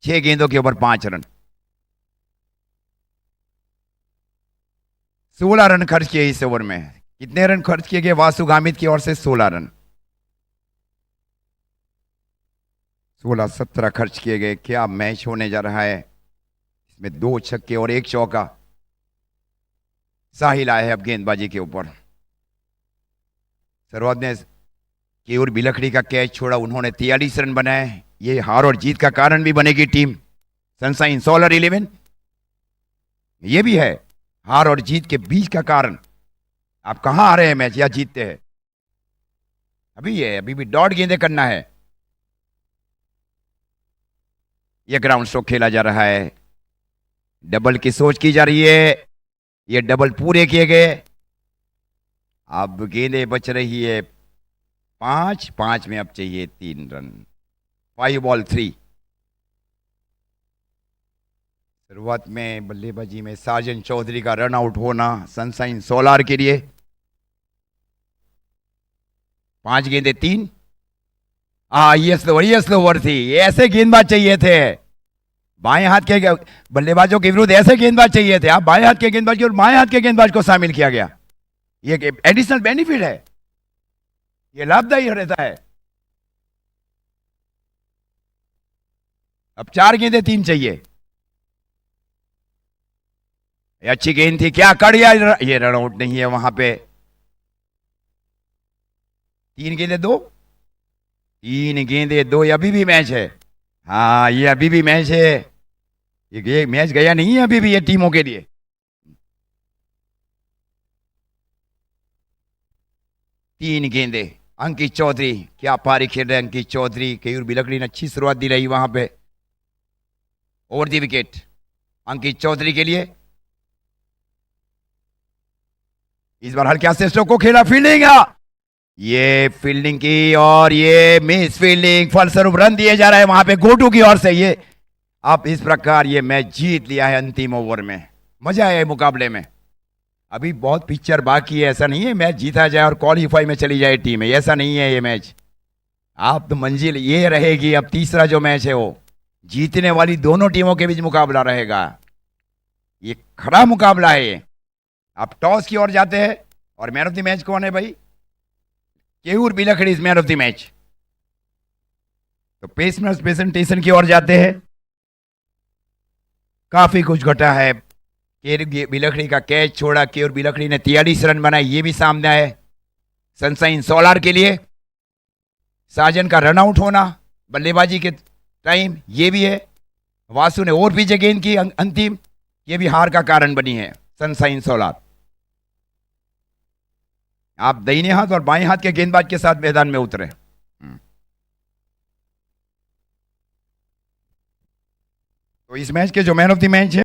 6 गेंदों के ऊपर 5 रन। 16 रन खर्च किए इस ओवर में। कितने रन खर्च किए गए वासु गामित की ओर से? 16 रन। 16-17 खर्च किए गए। क्या मैच होने जा रहा है? इसमें 2 छक्के और 1 चौका। साहिल आए हैं अब गेंदबाजी के ऊपर। शुरुआत ने केयूर बिलखड़ी का कैच छोड़ा, उन्होंने 43 रन बनाए। ये हार और जीत का कारण भी बनेगी टीम सनशाइन सोलर 11। ये भी है हार और जीत के बीच का कारण। आप कहां आ रहे हैं मैच या जीतते हैं? अभी भी डॉट गेंदे करना है। यह ग्राउंड स्ट्रोक खेला जा रहा है। डबल की सोच की जा रही है। ये डबल पूरे किए गए। अब गेंदें बच रही है 5 में अब चाहिए 3 रन। 5 बॉल 3। शुरुआत में बल्लेबाजी में साजन चौधरी का रन आउट होना सनशाइन सोलार के लिए। 5 गेंदें 3। ये स्लोवर थी। ये ऐसे गेंदबाज चाहिए थे बाएं हाथ के बल्लेबाजों के विरुद्ध। ऐसे गेंदबाज चाहिए थे। आप बाएं हाथ के गेंदबाज और बाएं हाथ के गेंदबाज को शामिल किया गया। ये एडिशनल बेनिफिट है, ये लाभदायी रहता है। अब 4 गेंदें 3 चाहिए। ये अच्छी गेंद थी, क्या कट गया? ये रन आउट नहीं है वहां पे। 3 गेंदें 2। 3 गेंदें 2। ये अभी भी मैच है। हाँ, ये अभी भी मैच है। ये मैच गया नहीं है अभी भी ये टीमों के लिए। 3 गेंदें। अंकित चौधरी, क्या पारी खेल रहे हैं अंकित चौधरी। केयूर बिलखड़ी ने अच्छी शुरुआत दी रही वहां पे। ओवर दी विकेट अंकित चौधरी के लिए। इस बार हल्के से स्ट्रोक को खेला। फील्डिंग, ये फील्डिंग की और ये मिस फील्डिंग, फलस्वरूप रन दिए जा रहे हैं वहां पे गोटू की ओर से। ये अब इस प्रकार ये मैच जीत लिया है अंतिम ओवर में। मजा आया मुकाबले में। अभी बहुत पिक्चर बाकी है। ऐसा नहीं है मैच जीता जाए और क्वालिफाई में चली जाए टीम है, ऐसा नहीं है ये मैच। आप तो मंजिल ये रहेगी, अब तीसरा जो मैच है वो जीतने वाली दोनों टीमों के बीच मुकाबला रहेगा। ये खरा मुकाबला है ये। आप टॉस की ओर जाते हैं और मैन ऑफ द मैच कौन है भाई? Keyur Bilkhadi is man of the match. तो पेसमेंट प्रेजेंटेशन की ओर जाते हैं। काफी कुछ घटा है। केयूर बिलखड़ी का कैच छोड़ा, केयूर बिलखड़ी ने 43 रन बनाए, ये भी सामने आए। सनशाइन सोलार के लिए साजन का रनआउट होना बल्लेबाजी के टाइम, ये भी है। वासु ने और भी गेंद की अंतिम, ये भी हार का कारण बनी है सनशाइन सोलार। आप दाहिने हाथ और बाएं हाथ के गेंदबाज के साथ मैदान में उतरे। तो इस मैच के जो मैन ऑफ द मैच है